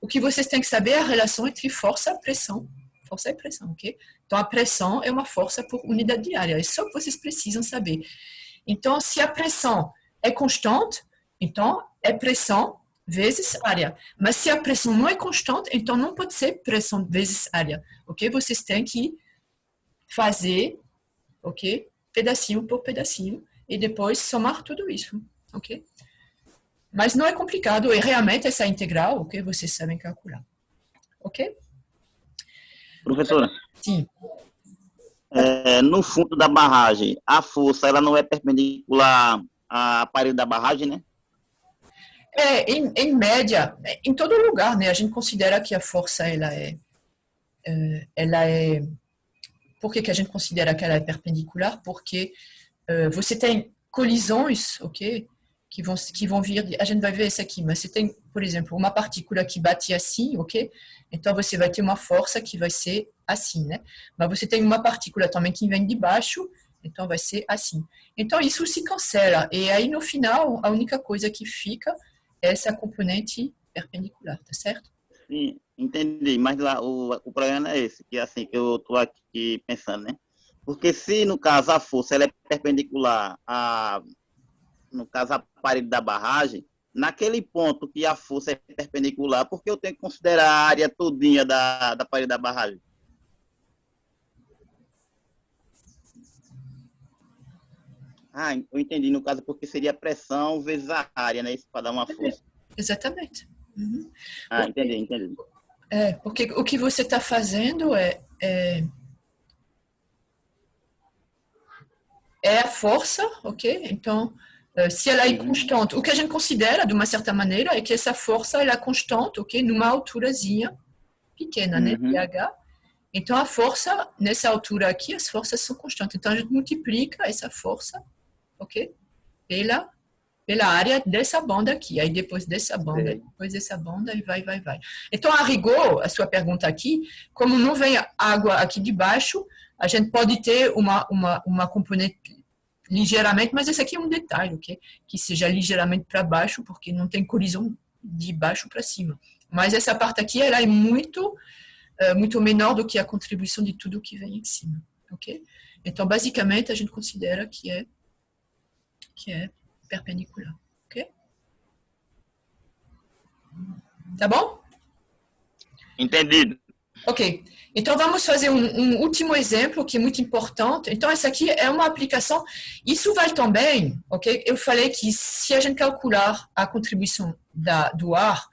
O que vocês têm que saber é a relação entre força e pressão. Força e pressão, ok? Então, a pressão é uma força por unidade de área. É só o que vocês precisam saber. Então, se a pressão é constante, então é pressão vezes área. Mas se a pressão não é constante, então não pode ser pressão vezes área, ok? Vocês têm que fazer, ok? Pedacinho por pedacinho e depois somar tudo isso, ok? Mas não é complicado e realmente essa integral, ok? Vocês sabem calcular, ok? Professora, Sim. no fundo da barragem, a força ela não é perpendicular à parede da barragem, né? Em média, em todo lugar, né? A gente considera que a força, ela é... Por que a gente considera que ela é perpendicular? Porque você tem colisões, ok? Que vão vir, a gente vai ver isso aqui, mas você tem, por exemplo, uma partícula que bate assim, ok? Então, você vai ter uma força que vai ser assim, né? Mas você tem uma partícula também que vem de baixo, então vai ser assim. Então, isso se cancela. E aí, no final, a única coisa que fica é essa componente perpendicular, tá certo? Sim, entendi. Mas lá, o problema é esse, que assim, que eu estou aqui pensando, né? Porque se, no caso, a força ela é perpendicular no caso, a parede da barragem, naquele ponto que a força é perpendicular, porque eu tenho que considerar a área todinha da parede da barragem? Eu entendi. No caso, porque seria pressão vezes a área, né? Isso para dar uma força. Exatamente. Uhum. Entendi. Porque o que você está fazendo é a força, ok? Então, se ela é constante, o que a gente considera, de uma certa maneira, é que essa força ela é constante, ok? Numa alturazinha pequena, né? pH. Então, a força, nessa altura aqui, as forças são constantes. Então, a gente multiplica essa força, ok? Pela pela área dessa banda aqui. Aí depois dessa banda, depois dessa banda, e vai. Então, a rigor, a sua pergunta aqui, como não vem água aqui de baixo, a gente pode ter uma componente ligeiramente, mas esse aqui é um detalhe, ok? Que seja ligeiramente para baixo, porque não tem colisão de baixo para cima. Mas essa parte aqui, ela é muito menor do que a contribuição de tudo que vem em cima, ok? Então, basicamente, a gente considera que é perpendicular, ok? Tá bom? Entendido. Ok. Então, vamos fazer um último exemplo que é muito importante. Então, essa aqui é uma aplicação. Isso vai também, ok? Eu falei que se a gente calcular a contribuição do ar,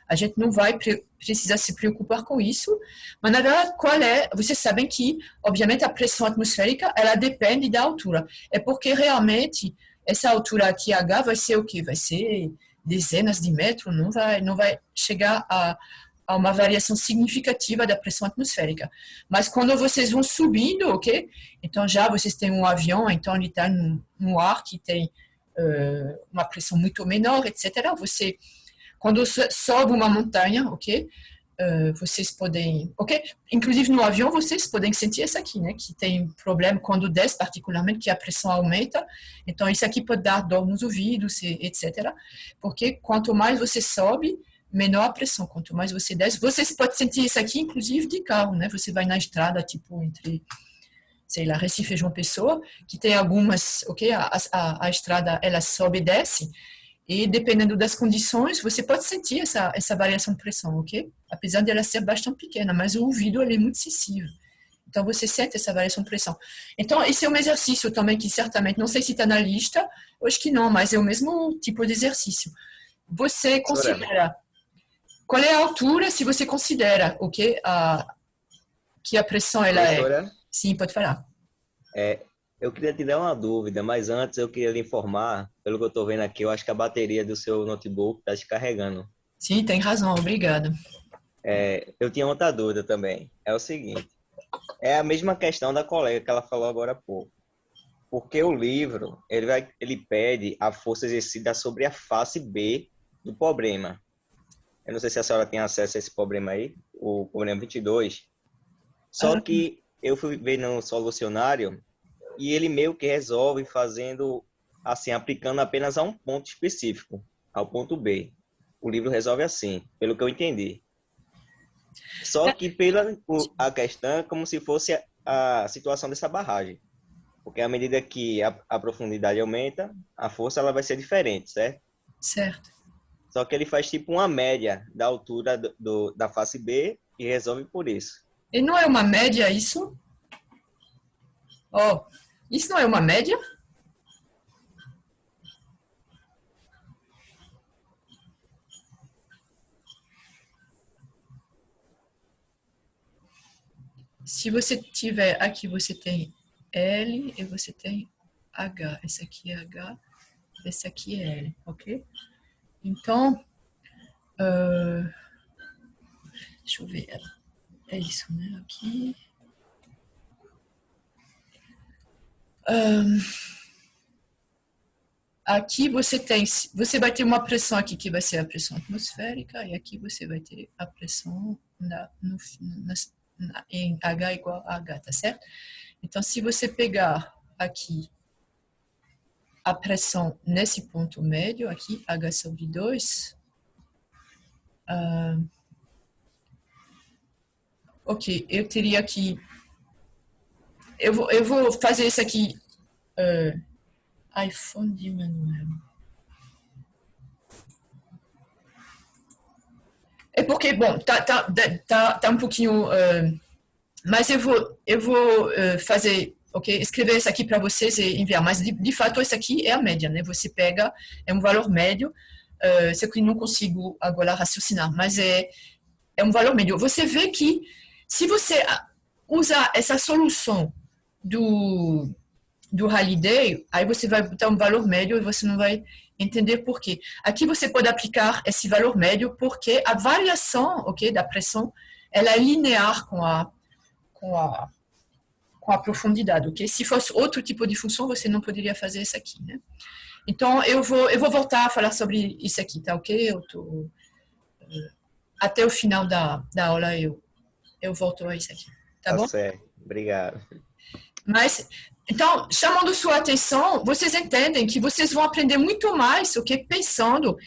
a gente não vai precisar se preocupar com isso. Mas, na verdade, qual é? Vocês sabem que, obviamente, a pressão atmosférica, ela depende da altura. É porque, realmente, essa altura aqui, H, vai ser o quê? Vai ser dezenas de metros, não vai chegar a uma variação significativa da pressão atmosférica. Mas quando vocês vão subindo, ok? Então já vocês têm um avião, então ele está no ar que tem uma pressão muito menor, etc. Quando sobe uma montanha, ok? Vocês podem, ok? Inclusive no avião vocês podem sentir isso aqui, né? Que tem problema quando desce, particularmente, que a pressão aumenta. Então isso aqui pode dar dor nos ouvidos, etc. Porque quanto mais você sobe, menor a pressão. Quanto mais você desce, você pode sentir isso aqui, inclusive de carro, né? Você vai na estrada, tipo, entre, sei lá, Recife e João Pessoa, que tem algumas, ok? A estrada, ela sobe e desce, e dependendo das condições, você pode sentir essa variação de pressão, ok? Apesar dela ser bastante pequena, mas o ouvido, ele é muito sensível. Então, você sente essa variação de pressão. Então, esse é um exercício também que, certamente, não sei se está na lista, eu acho que não, mas é o mesmo tipo de exercício. Você considera... Qual é a altura, se você considera, ok, que a pressão ela Professora, é? Sim, pode falar. Eu queria te dar uma dúvida, mas antes eu queria lhe informar, pelo que eu estou vendo aqui, eu acho que a bateria do seu notebook está descarregando. Sim, tem razão, obrigada. Eu tinha outra dúvida também. É o seguinte, é a mesma questão da colega que ela falou agora há pouco. Porque o livro, ele pede a força exercida sobre a face B do problema. Eu não sei se a senhora tem acesso a esse problema aí, o problema 22. Só que eu fui ver no solucionário e ele meio que resolve fazendo, assim, aplicando apenas a um ponto específico, ao ponto B. O livro resolve assim, pelo que eu entendi. Só que a questão é como se fosse a situação dessa barragem. Porque à medida que a profundidade aumenta, a força ela vai ser diferente, certo? Certo. Só que ele faz tipo uma média da altura da face B e resolve por isso. E não é uma média isso? Oh, isso não é uma média? Se você tiver aqui, você tem L e você tem H. Esse aqui é H, esse aqui é L, ok? Então, deixa eu ver. É isso, né? Aqui. Aqui você vai ter uma pressão aqui que vai ser a pressão atmosférica e aqui você vai ter a pressão em H igual a H, tá certo? Então, se você pegar aqui a pressão nesse ponto médio, aqui, H sobre 2, ok, eu teria que... Eu vou fazer isso aqui... iPhone de Manuel. É porque, bom, tá um pouquinho... mas eu vou fazer... Ok, escrever isso aqui para vocês e enviar. Mas, de fato, isso aqui é a média, né? Você pega, é um valor médio. Isso aqui não consigo agora raciocinar, mas é um valor médio. Você vê que, se você usar essa solução do Halliday, aí você vai botar um valor médio e você não vai entender por quê. Aqui você pode aplicar esse valor médio porque a variação, ok, da pressão, ela é linear com a profundidade, ok? Se fosse outro tipo de função, você não poderia fazer isso aqui, né? Então, eu vou voltar a falar sobre isso aqui, tá ok? Até o final da aula eu volto a isso aqui, tá Tá bom? certo. Obrigado. Mas, então, chamando sua atenção, vocês entendem que vocês vão aprender muito mais, ok? Pensando,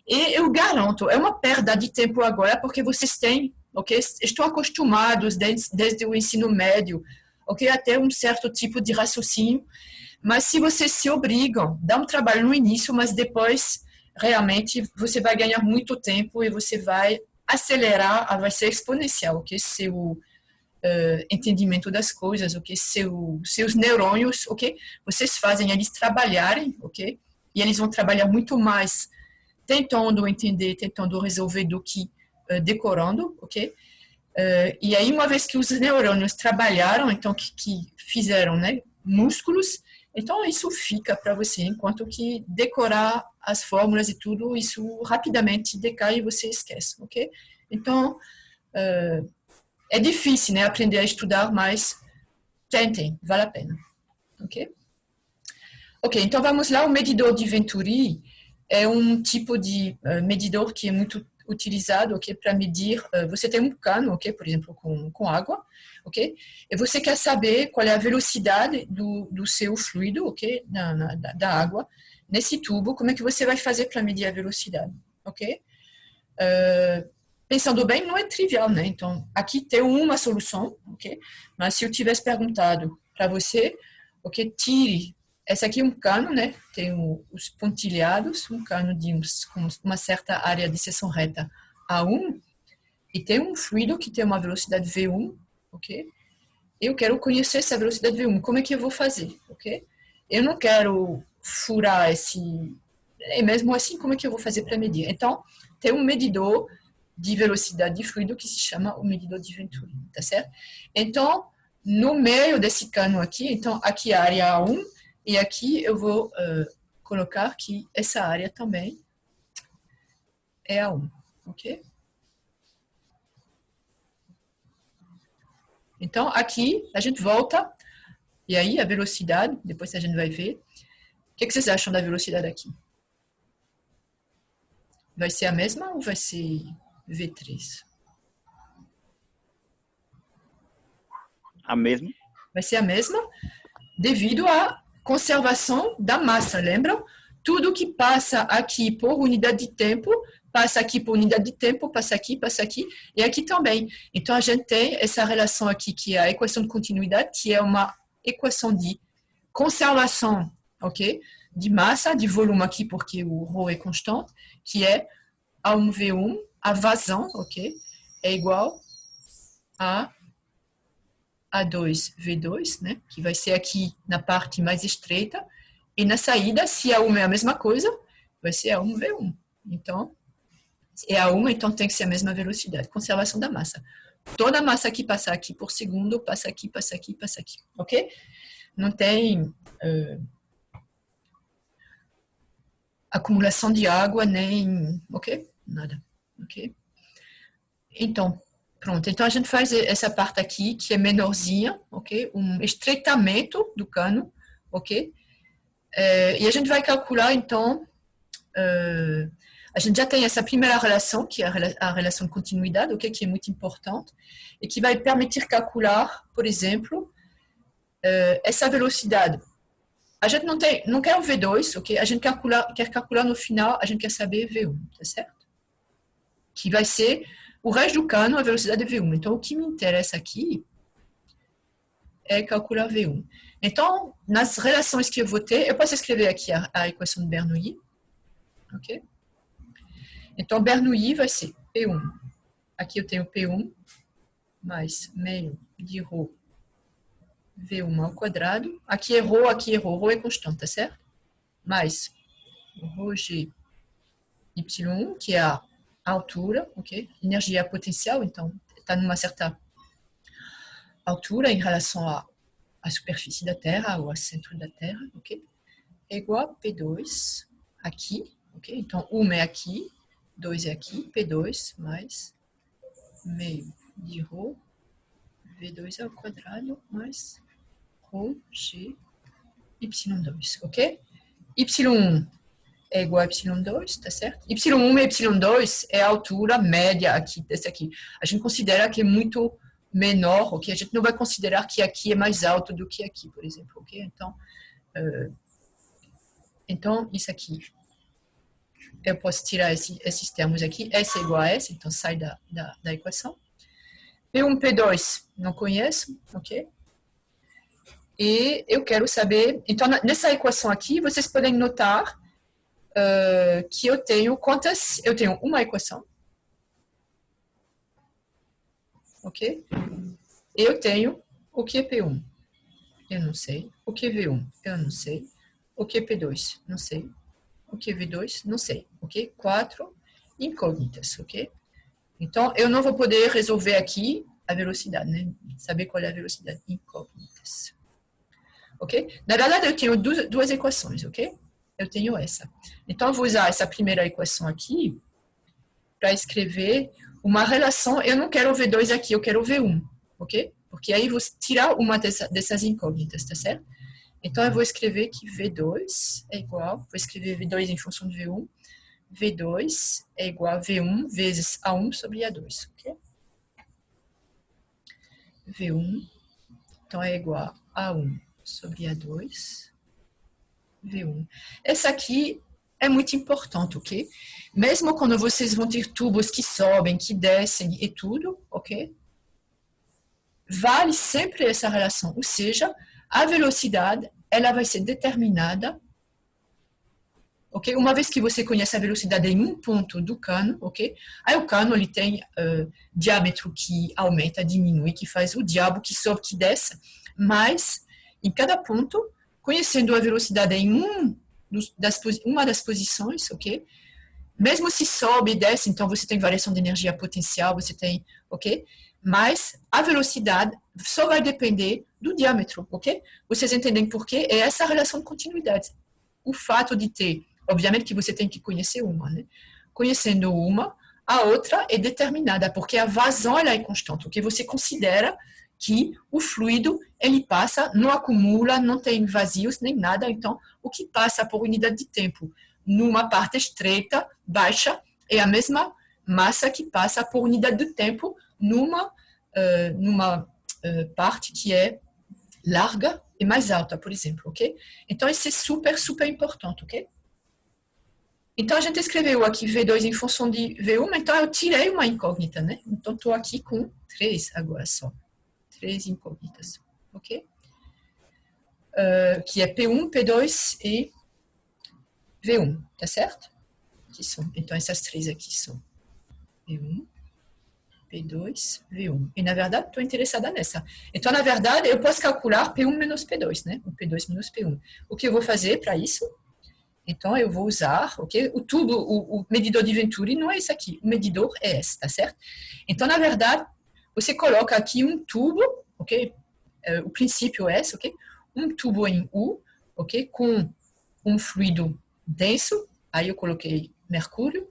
e eu garanto, é uma perda de tempo agora, porque vocês têm, ok? Estão acostumados desde o ensino médio, ok? Até um certo tipo de raciocínio, mas se vocês se obrigam, dá um trabalho no início, mas depois, realmente, você vai ganhar muito tempo e você vai acelerar, vai ser exponencial, ok? Seu entendimento das coisas, ok? Seus neurônios, ok? Vocês fazem eles trabalharem, ok? E eles vão trabalhar muito mais tentando entender, tentando resolver do que decorando, ok? E aí, uma vez que os neurônios trabalharam, então, que fizeram, né, músculos, então isso fica para você, enquanto que decorar as fórmulas e tudo, isso rapidamente decai e você esquece, ok? Então, é difícil, né, aprender a estudar, mas tentem, vale a pena, ok? Ok, então vamos lá, o medidor de Venturi é um tipo de medidor que é muito utilizado, ok, para medir, você tem um cano, ok, por exemplo, com água, ok, e você quer saber qual é a velocidade do seu fluido, ok, da água, nesse tubo, como é que você vai fazer para medir a velocidade, ok? Pensando bem, não é trivial, né? Então, aqui tem uma solução, ok? Mas se eu tivesse perguntado para você, ok, tire, esse aqui é um cano, né? Tem os pontilhados, um cano com uma certa área de seção reta A1, e tem um fluido que tem uma velocidade V1, ok? Eu quero conhecer essa velocidade V1, como é que eu vou fazer, ok? Eu não quero furar e mesmo assim, como é que eu vou fazer para medir? Então, tem um medidor de velocidade de fluido que se chama o medidor de Venturi, tá certo? Então, no meio desse cano aqui, então aqui a área A1, e aqui eu vou colocar que essa área também é A1, ok? Então, aqui a gente volta, e aí a velocidade, depois a gente vai ver. O que vocês acham da velocidade aqui? Vai ser a mesma ou vai ser V3? A mesma? Vai ser a mesma devido à conservação da massa, lembram? Tudo que passa aqui por unidade de tempo, passa aqui por unidade de tempo, passa aqui, e aqui também. Então, a gente tem essa relação aqui, que é a equação de continuidade, que é uma equação de conservação, ok? De massa, de volume aqui, porque o ρ é constante, que é A1V1, a vazão, ok? É igual a A2V2, né? Que vai ser aqui na parte mais estreita. E na saída, se A1 é a mesma coisa, vai ser A1V1. Então, é A1, então tem que ser a mesma velocidade. Conservação da massa. Toda a massa que passa aqui por segundo, passa aqui, passa aqui, passa aqui. Ok? Não tem acumulação de água, nem... Ok? Nada. Ok? Então, pronto. Então, a gente faz essa parte aqui, que é menorzinha, ok? Um estreitamento do cano, ok? E a gente vai calcular, então, a gente já tem essa primeira relação, que é a relação de continuidade, ok? Que é muito importante, e que vai permitir calcular, por exemplo, essa velocidade. A gente não quer o V2, ok? A gente quer calcular no final, a gente quer saber V1, tá certo? Que vai ser o resto do cano, a velocidade de V1. Então, o que me interessa aqui é calcular V1. Então, nas relações que eu vou ter, eu posso escrever aqui a equação de Bernoulli, ok? Então, Bernoulli vai ser P1. Aqui eu tenho P1 mais meio de ρ V1 ao quadrado. Aqui é ρ, aqui é ρ. ρ é constante, tá certo? Mais ρg y1, que é a altura, ok? Energia potencial, então está numa certa altura em relação à superfície da Terra ou ao centro da Terra, ok? É igual a P2 aqui, ok? Então, 1 é aqui, 2 é aqui, P2 mais meio de ρ, V2 ao quadrado mais ρg y2, ok? Y1 é igual a Y2, tá certo? Y1 e Y2 é a altura média aqui, desse aqui. A gente considera que é muito menor, ok? A gente não vai considerar que aqui é mais alto do que aqui, por exemplo, ok? Então isso aqui, eu posso tirar esses termos aqui. S é igual a S, então sai da equação. P1, P2, não conheço, ok? E eu quero saber... Então, nessa equação aqui, vocês podem notar que eu tenho quantas... Eu tenho uma equação, ok? Eu tenho o que é P1, eu não sei. O que é V1, eu não sei. O que é P2, não sei. O que é V2, não sei, ok? 4 incógnitas, ok? Então, eu não vou poder resolver aqui a velocidade, né? Saber qual é a velocidade incógnitas. Ok? Na verdade, eu tenho duas equações, ok? Eu tenho essa. Então, eu vou usar essa primeira equação aqui para escrever uma relação. Eu não quero o V2 aqui, eu quero o V1, ok? Porque aí eu vou tirar uma dessas incógnitas, tá certo? Então, eu vou escrever que V2 é igual, vou escrever V2 em função de V1. V2 é igual a V1 vezes A1 sobre A2, ok? V1, então, é igual a A1 sobre A2, V1. Essa aqui é muito importante, ok? Mesmo quando vocês vão ter tubos que sobem, que descem e tudo, ok? Vale sempre essa relação, ou seja, a velocidade, ela vai ser determinada, ok? Uma vez que você conhece a velocidade em um ponto do cano, ok? Aí o cano, ele tem diâmetro que aumenta, diminui, que faz o diabo, que sobe, que desce, mas em cada ponto, conhecendo a velocidade em uma das posições, ok? Mesmo se sobe e desce, então você tem variação de energia potencial, você tem, ok? Mas a velocidade só vai depender do diâmetro, ok? Vocês entendem por quê? É essa relação de continuidade. O fato de ter, obviamente que você tem que conhecer uma, né? Conhecendo uma, a outra é determinada, porque a vazão ela é constante, ok? Você considera que o fluido, ele passa, não acumula, não tem vazios, nem nada. Então, o que passa por unidade de tempo numa parte estreita, baixa, é a mesma massa que passa por unidade de tempo numa parte que é larga e mais alta, por exemplo, ok? Então, isso é super, super importante, ok? Então, a gente escreveu aqui V2 em função de V1, então eu tirei uma incógnita, né? Então, estou aqui com 3 agora só. 3 incógnitas, ok? Que é P1, P2 e V1, tá certo? Então, essas 3 aqui são P1, P2, V1. E, na verdade, estou interessada nessa. Então, na verdade, eu posso calcular P1 menos P2, né? O P2 menos P1. O que eu vou fazer para isso? Então, eu vou usar, ok? O tubo, o medidor de Venturi não é esse aqui. O medidor é esse, tá certo? Então, na verdade, você coloca aqui um tubo, ok? O princípio é esse, ok? Um tubo em U, ok? Com um fluido denso. Aí eu coloquei mercúrio,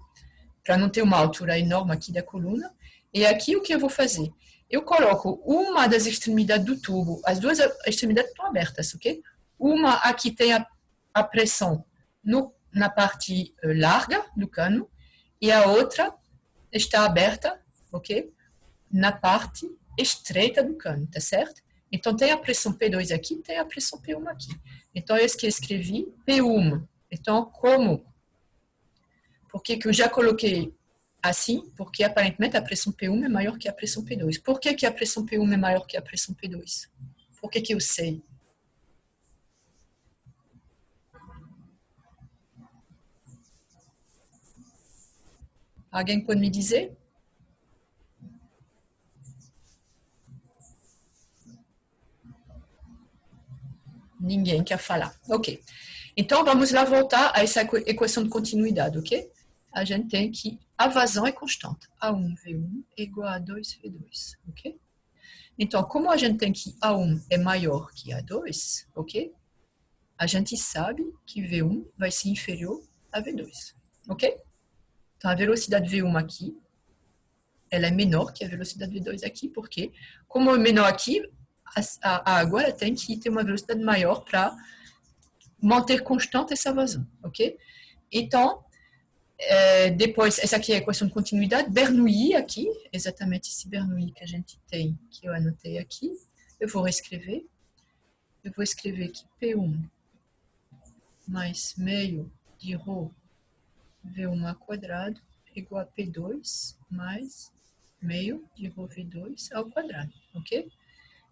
para não ter uma altura enorme aqui da coluna. E aqui o que eu vou fazer? Eu coloco uma das extremidades do tubo, as duas extremidades estão abertas, ok? Uma aqui tem a pressão na parte larga do cano e a outra está aberta, ok? Na parte estreita do cano, tá certo? Então, tem a pressão P2 aqui, tem a pressão P1 aqui. Então, é isso que eu escrevi, P1. Então, como? Por que eu já coloquei assim? Porque, aparentemente, a pressão P1 é maior que a pressão P2. Por que a pressão P1 é maior que a pressão P2? Por que eu sei? Alguém pode me dizer? Ninguém quer falar. Ok. Então, vamos lá voltar a essa equação de continuidade, ok? A gente tem que a vazão é constante. A1, V1 é igual a 2, V2, ok? Então, como a gente tem que A1 é maior que A2, ok? A gente sabe que V1 vai ser inferior a V2, ok? Então, a velocidade V1 aqui, ela é menor que a velocidade V2 aqui, porque como é menor aqui, a água ela tem que ter uma velocidade maior para manter constante essa vazão, ok? Então, depois, essa aqui é a equação de continuidade. Bernoulli aqui, exatamente esse Bernoulli que a gente tem, que eu anotei aqui. Eu vou reescrever. Eu vou escrever aqui P1 mais meio de ρ V1 ao quadrado igual a P2 mais meio de ρ V2 ao quadrado, ok?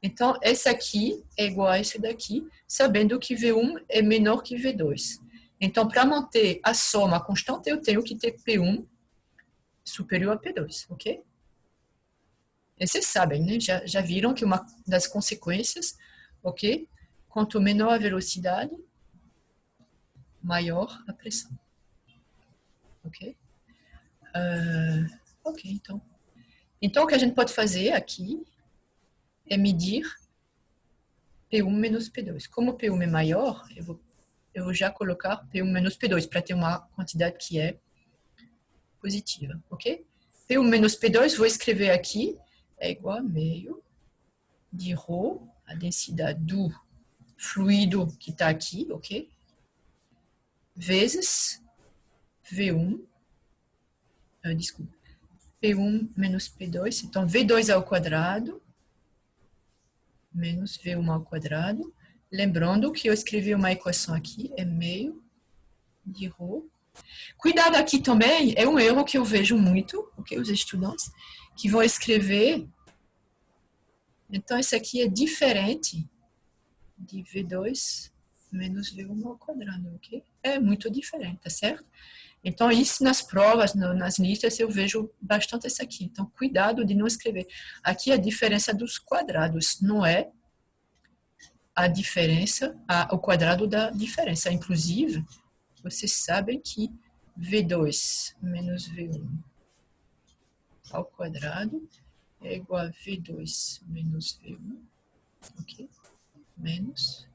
Então, esse aqui é igual a esse daqui, sabendo que V1 é menor que V2. Então, para manter a soma constante, eu tenho que ter P1 superior a P2, ok? E vocês sabem, né? Já viram que uma das consequências, ok? Quanto menor a velocidade, maior a pressão. Ok? Ok, então. Então, o que a gente pode fazer aqui é medir P1 menos P2. Como P1 é maior, eu vou já colocar P1 menos P2 para ter uma quantidade que é positiva, ok? P1 menos P2, vou escrever aqui, é igual a meio de ρ, a densidade do fluido que está aqui, ok? Vezes V1, desculpa, P1 menos P2, então V2 ao quadrado, menos V1 ao quadrado. Lembrando que eu escrevi uma equação aqui, é meio de ρ. Cuidado aqui também, é um erro que eu vejo muito, ok? Os estudantes que vão escrever. Então, esse aqui é diferente de V2 menos V1 ao quadrado, ok? É muito diferente, tá certo? Então, isso nas provas, nas listas, eu vejo bastante isso aqui. Então, cuidado de não escrever. Aqui a diferença dos quadrados, não é a diferença, o quadrado da diferença. Inclusive, vocês sabem que V2 menos V1 ao quadrado é igual a V2 menos V1, ok? Menos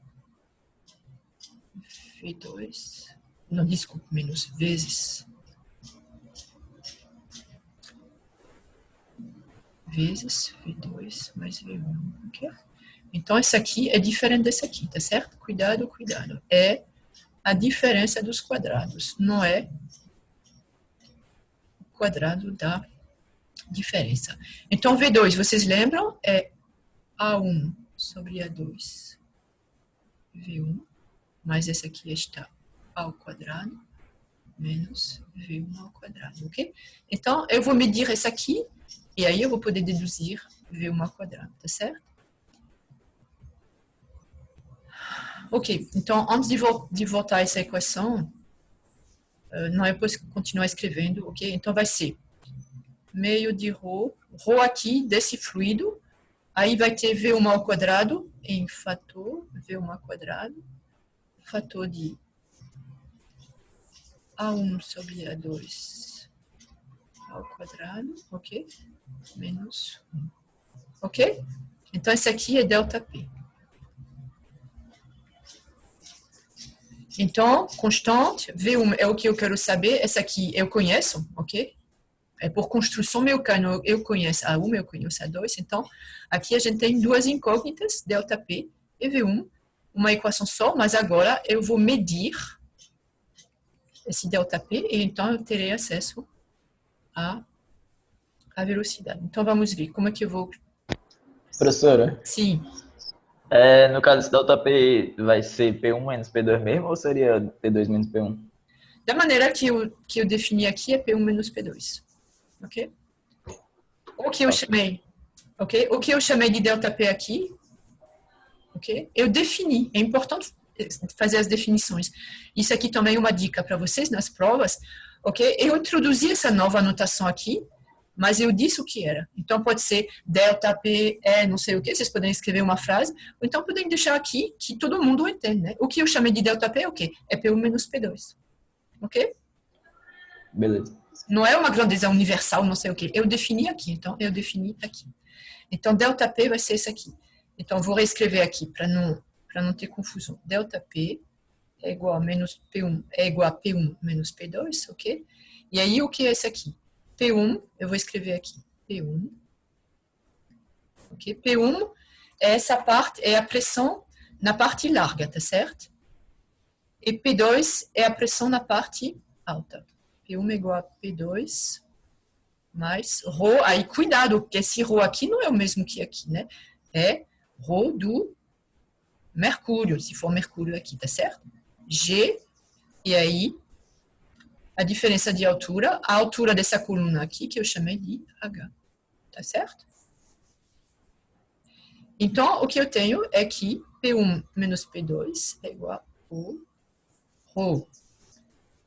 V2, não, desculpa, menos vezes V2 mais V1, ok? Então, esse aqui é diferente desse aqui, tá certo? Cuidado, cuidado. É a diferença dos quadrados, não é o quadrado da diferença. Então, V2, vocês lembram? É A1 sobre A2, V1, mais esse aqui está ao quadrado, menos V1 ao quadrado, ok? Então, eu vou medir esse aqui, e aí eu vou poder deduzir V1 ao quadrado, tá certo? Ok, então, antes de voltar a essa equação, não é possível continuar escrevendo, ok? Então, vai ser meio de ρ aqui desse fluido, aí vai ter V1 ao quadrado em fator V1 ao quadrado, fator de A1 sobre A2 ao quadrado, ok? Menos 1, ok? Então, esse aqui é ΔP. Então, constante, V1 é o que eu quero saber, essa aqui eu conheço, ok? É por construção mecânica, eu conheço A1, eu conheço A2, então, aqui a gente tem duas incógnitas, ΔP e V1, uma equação só, mas agora eu vou medir esse ΔP e então eu terei acesso à velocidade. Então, vamos ver como é que eu vou... Professora, Sim. no caso, esse delta P vai ser P1 menos P2 mesmo ou seria P2 menos P1? Da maneira que eu defini aqui é P1 menos P2. Ok? O que eu chamei, ok? O que eu chamei de ΔP aqui, ok? Eu defini. É importante fazer as definições. Isso aqui também é uma dica para vocês nas provas, ok? Eu introduzi essa nova anotação aqui, mas eu disse o que era. Então, pode ser ΔP, não sei o que, vocês podem escrever uma frase, ou então podem deixar aqui que todo mundo entende, né? O que eu chamei de ΔP é o quê? É P1 menos P2. Ok? Beleza. Não é uma grandeza universal, não sei o quê. Eu defini aqui, então eu defini aqui. Então, ΔP vai ser esse aqui. Então, eu vou reescrever aqui para não ter confusão. ΔP é igual a menos P1, é igual a P1 menos P2, ok? E aí, o que é esse aqui? P1, eu vou escrever aqui. P1. Ok? P1 é essa parte, é a pressão na parte larga, tá certo? E P2 é a pressão na parte alta. P1 é igual a P2 mais Rho. Aí, cuidado, porque esse Rho aqui não é o mesmo que aqui, né? É Rho do mercúrio, se for mercúrio aqui, tá certo? G, e aí, a diferença de altura, a altura dessa coluna aqui, que eu chamei de H, tá certo? Então, o que eu tenho é que P1 menos P2 é igual ao Rho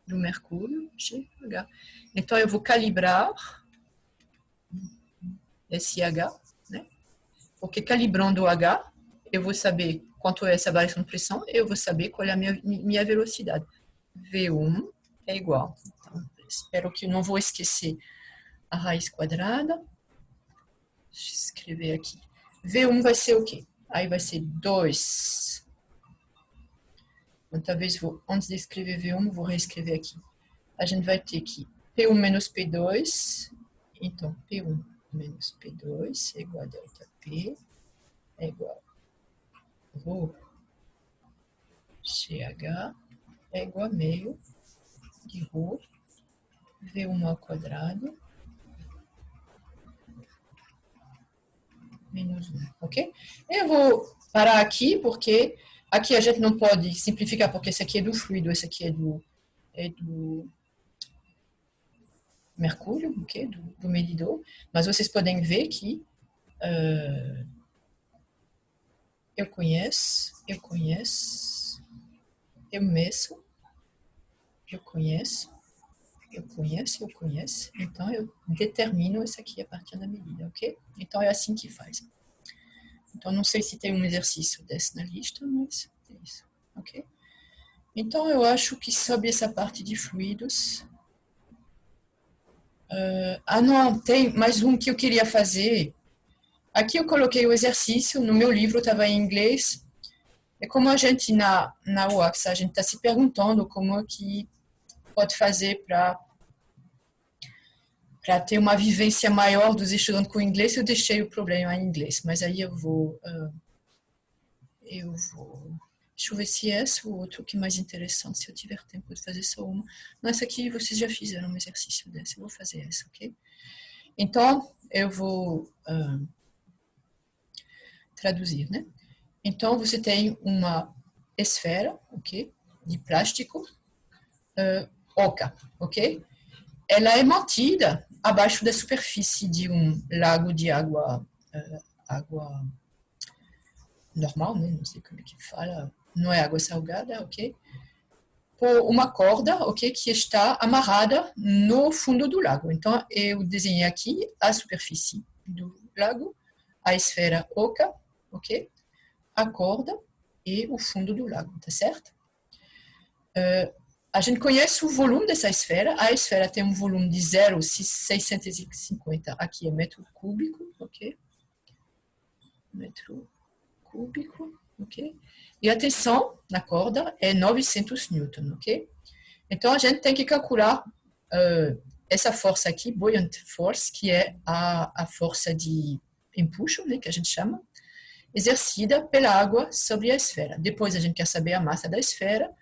do mercúrio, GH. Então, eu vou calibrar esse H, né? Porque calibrando o H, eu vou saber quanto é essa variação de pressão, eu vou saber qual é a minha velocidade. V1 é igual. Então, espero que eu não vou esquecer a raiz quadrada. Deixa eu escrever aqui. V1 vai ser o quê? Aí vai ser 2. Então, talvez, antes de escrever V1, vou reescrever aqui. A gente vai ter aqui P1 menos P2. Então, P1 menos P2 é igual a delta P, é igual a Rho GH, é igual a meio de Rho V1 ao quadrado menos 1, ok? Eu vou parar aqui, porque aqui a gente não pode simplificar, porque esse aqui é do fluido, esse aqui é do mercúrio, ok? Do medidor. Mas vocês podem ver que eu conheço, eu meço, eu conheço. Então, eu determino isso aqui a partir da medida, ok? Então, é assim que faz. Então, não sei se tem um exercício desse na lista, mas é isso, ok? Então, eu acho que sobre essa parte de fluidos... não, tem mais um que eu queria fazer. Aqui eu coloquei o exercício, no meu livro estava em inglês. É como a gente, na UACS, a gente está se perguntando como é que pode fazer para ter uma vivência maior dos estudantes com inglês. Eu deixei o problema em inglês, mas aí eu vou deixa eu ver se é esse ou outro que é mais interessante, se eu tiver tempo de fazer só uma. Não, essa aqui vocês já fizeram um exercício desse, eu vou fazer essa, ok? Então, eu vou traduzir, né? Então, você tem uma esfera, ok? De plástico, oca, ok? Ela é mantida abaixo da superfície de um lago de água normal, né? Não sei como é que fala, não é água salgada, ok? Por uma corda, ok? Que está amarrada no fundo do lago. Então, eu desenhei aqui a superfície do lago, a esfera oca, ok? A corda e o fundo do lago, tá certo? A gente conhece o volume dessa esfera. A esfera tem um volume de 0,650, aqui é metro cúbico, ok? Metro cúbico, ok? E a tensão na corda é 900 newton, ok? Então, a gente tem que calcular essa força aqui, buoyant force, que é a força de empuxo, né, que a gente chama, exercida pela água sobre a esfera. Depois, a gente quer saber a massa da esfera.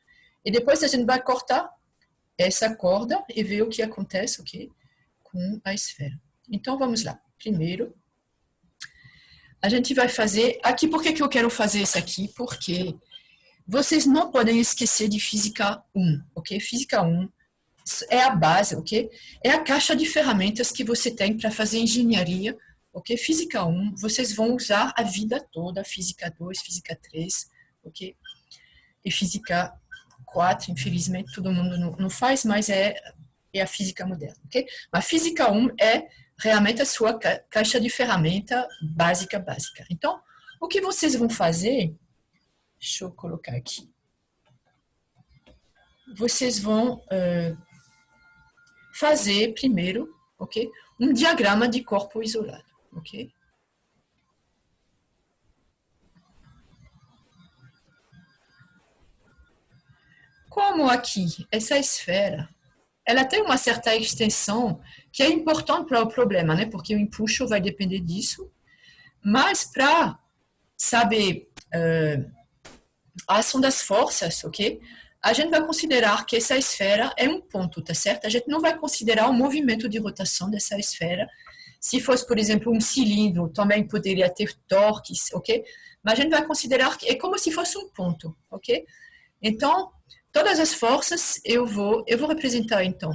E depois a gente vai cortar essa corda e ver o que acontece, ok, com a esfera. Então, vamos lá. Primeiro, a gente vai fazer... Aqui, por que eu quero fazer isso aqui? Porque vocês não podem esquecer de Física 1, ok? Física 1 é a base, ok? É a caixa de ferramentas que você tem para fazer engenharia, ok? Física 1, vocês vão usar a vida toda. Física 2, Física 3, ok? E Física 4, infelizmente, todo mundo não faz, mas é a física moderna, ok? Mas Física 1 é realmente a sua caixa de ferramenta básica. Então, o que vocês vão fazer, deixa eu colocar aqui, vocês vão fazer primeiro, ok? Um diagrama de corpo isolado, ok? Como aqui, essa esfera, ela tem uma certa extensão que é importante para o problema, né? Porque o empuxo vai depender disso. Mas para saber a ação das forças, ok? a gente vai considerar que essa esfera é um ponto, tá certo? A gente não vai considerar o movimento de rotação dessa esfera. Se fosse, por exemplo, um cilindro, também poderia ter torques, ok? Mas a gente vai considerar que é como se fosse um ponto, ok? Então, todas as forças eu vou representar, então,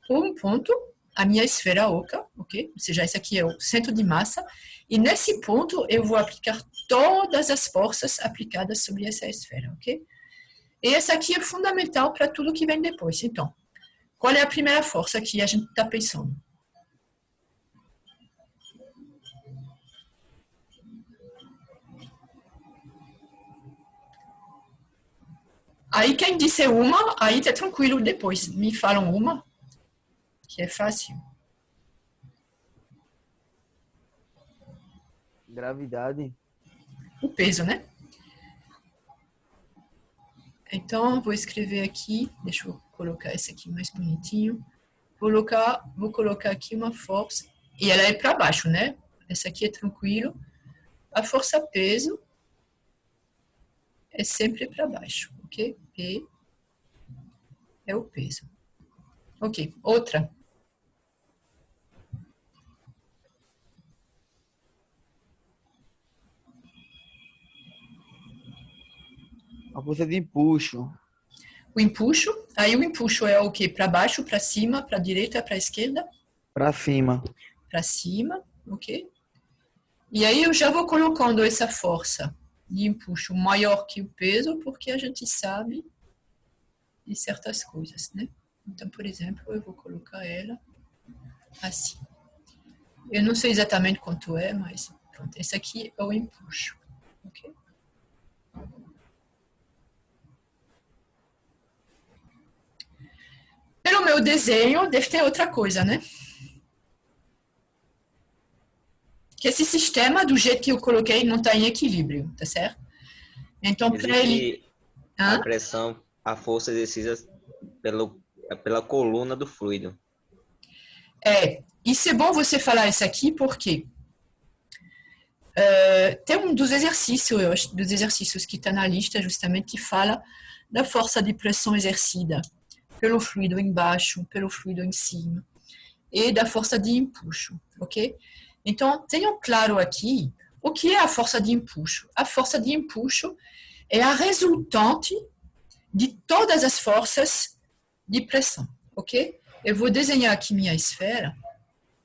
por um ponto, a minha esfera oca, ok? Ou seja, esse aqui é o centro de massa, e nesse ponto eu vou aplicar todas as forças aplicadas sobre essa esfera, ok? E essa aqui é fundamental para tudo que vem depois. Então, qual é a primeira força que a gente está pensando? Aí quem disser uma, aí tá tranquilo depois. Me falam uma, que é fácil. Gravidade. O peso, né? Então, vou escrever aqui, deixa eu colocar esse aqui mais bonitinho. Vou colocar aqui uma força, e ela é para baixo, né? Essa aqui é tranquilo. A força peso é sempre para baixo, ok? P é o peso. Ok, outra. A força de empuxo. O empuxo, aí o empuxo é o quê? Para baixo, para cima, para direita, para esquerda? Para cima. Para cima, ok? E aí eu já vou colocando essa força de empuxo maior que o peso, porque a gente sabe de certas coisas, né? Então, por exemplo, eu vou colocar ela assim. Eu não sei exatamente quanto é, mas pronto, esse aqui é o empuxo, ok? Pelo meu desenho, deve ter outra coisa, né? Que esse sistema, do jeito que eu coloquei, não está em equilíbrio, tá certo? Então, para ele... Existe a pressão, a força exercida pela coluna do fluido. Isso é bom você falar isso aqui, porque tem um dos exercícios que está na lista, justamente, que fala da força de pressão exercida pelo fluido embaixo, pelo fluido em cima, e da força de empuxo, ok? Então, tenham claro aqui o que é a força de empuxo. A força de empuxo é a resultante de todas as forças de pressão, ok? Eu vou desenhar aqui minha esfera,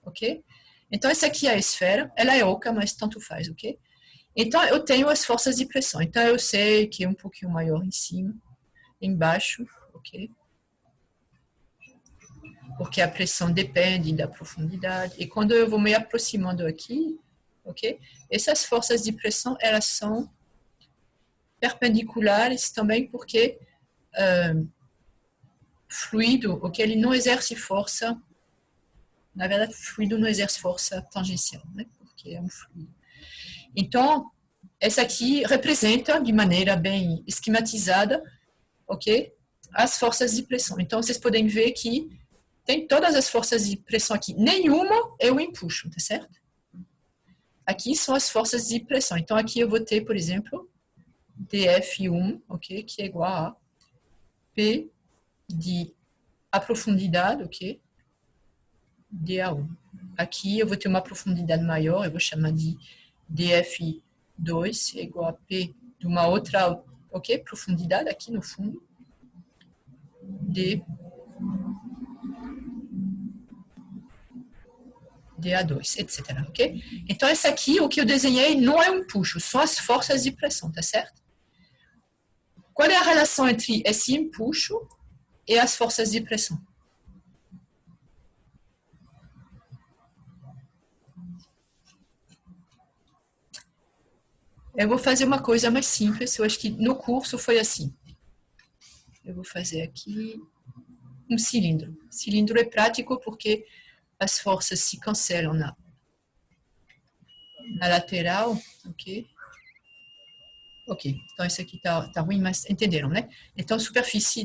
ok? Então, essa aqui é a esfera, ela é oca, mas tanto faz, ok? Então, eu tenho as forças de pressão. Então, eu sei que é um pouquinho maior em cima, embaixo, ok? Porque a pressão depende da profundidade. E quando eu vou me aproximando aqui, ok? Essas forças de pressão, elas são perpendiculares também porque fluido, ok? Ele não exerce força. Na verdade, o fluido não exerce força tangencial, né? Porque é um fluido. Então, essa aqui representa, de maneira bem esquematizada, ok? As forças de pressão. Então, vocês podem ver que tem todas as forças de pressão aqui. Nenhuma é o empuxo, tá certo? Aqui são as forças de pressão. Então, aqui eu vou ter, por exemplo, dF1, ok? Que é igual a P de a profundidade, ok? dA1. Aqui eu vou ter uma profundidade maior, eu vou chamar de dF2, é igual a P de uma outra, ok? Profundidade aqui no fundo. dA2, etc. Ok? Então, essa aqui, o que eu desenhei, não é um empuxo, são as forças de pressão, tá certo? Qual é a relação entre esse empuxo e as forças de pressão? Eu vou fazer uma coisa mais simples, eu acho que no curso foi assim. Eu vou fazer aqui um cilindro. Cilindro é prático porque as forças se cancelam na lateral, ok? Ok, então isso aqui tá ruim, mas entenderam, né? Então,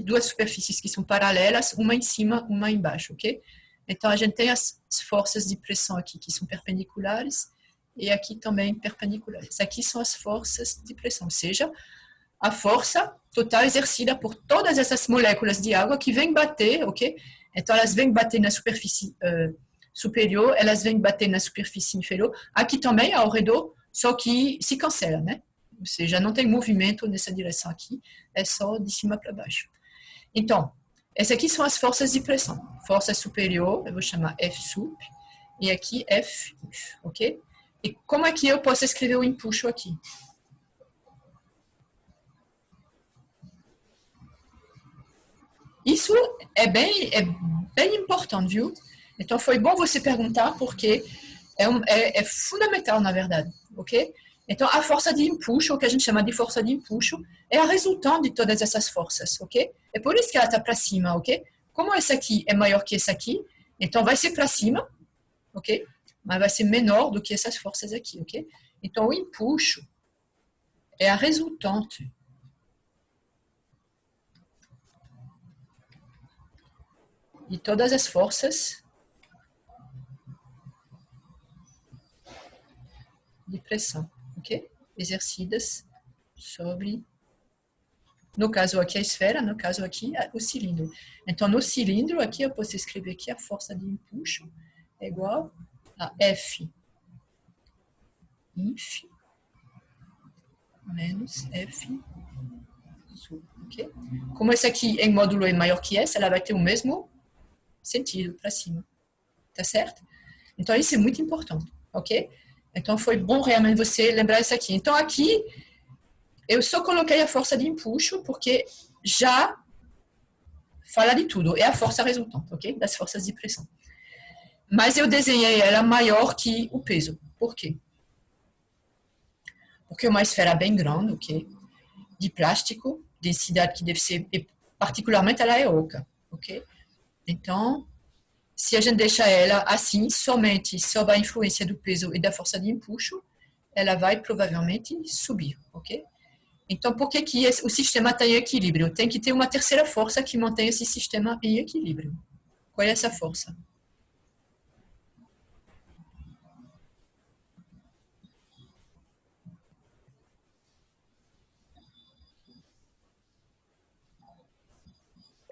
duas superfícies que são paralelas, uma em cima, uma embaixo, ok? Então, a gente tem as forças de pressão aqui que são perpendiculares e aqui também perpendiculares. Aqui são as forças de pressão, ou seja, a força total exercida por todas essas moléculas de água que vêm bater, ok? Então, elas vêm bater na superfície superior, elas vêm bater na superfície inferior, aqui também, ao redor, só que se cancela, né? Ou seja, não tem movimento nessa direção aqui, é só de cima para baixo. Então, essas aqui são as forças de pressão. Força superior, eu vou chamar F sup, e aqui F, ok? E como é que eu posso escrever o empuxo aqui? Isso é bem importante, viu? Então, foi bom você perguntar, porque é fundamental, na verdade, ok? Então, a força de empuxo, o que a gente chama de força de empuxo, é a resultante de todas essas forças, ok? É por isso que ela está para cima, ok? Como essa aqui é maior que essa aqui, então vai ser para cima, ok? Mas vai ser menor do que essas forças aqui, ok? Então, o empuxo é a resultante de todas as forças de pressão, ok? Exercidas sobre, no caso aqui a esfera, no caso aqui o cilindro. Então, no cilindro, aqui eu posso escrever que a força de empuxo é igual a F inf menos F sub, ok? Como esse aqui em módulo é maior que essa, ela vai ter o mesmo sentido para cima, tá certo? Então, isso é muito importante, ok? Então, foi bom realmente você lembrar isso aqui. Então, aqui, eu só coloquei a força de empuxo, porque já fala de tudo. É a força resultante, ok? Das forças de pressão. Mas eu desenhei ela maior que o peso. Por quê? Porque é uma esfera bem grande, ok? De plástico, densidade que deve ser, particularmente, ela é oca, ok? Então, se a gente deixa ela assim, somente sob a influência do peso e da força de empuxo, ela vai provavelmente subir, ok? Então, por que o sistema está em equilíbrio? Tem que ter uma terceira força que mantém esse sistema em equilíbrio. Qual é essa força?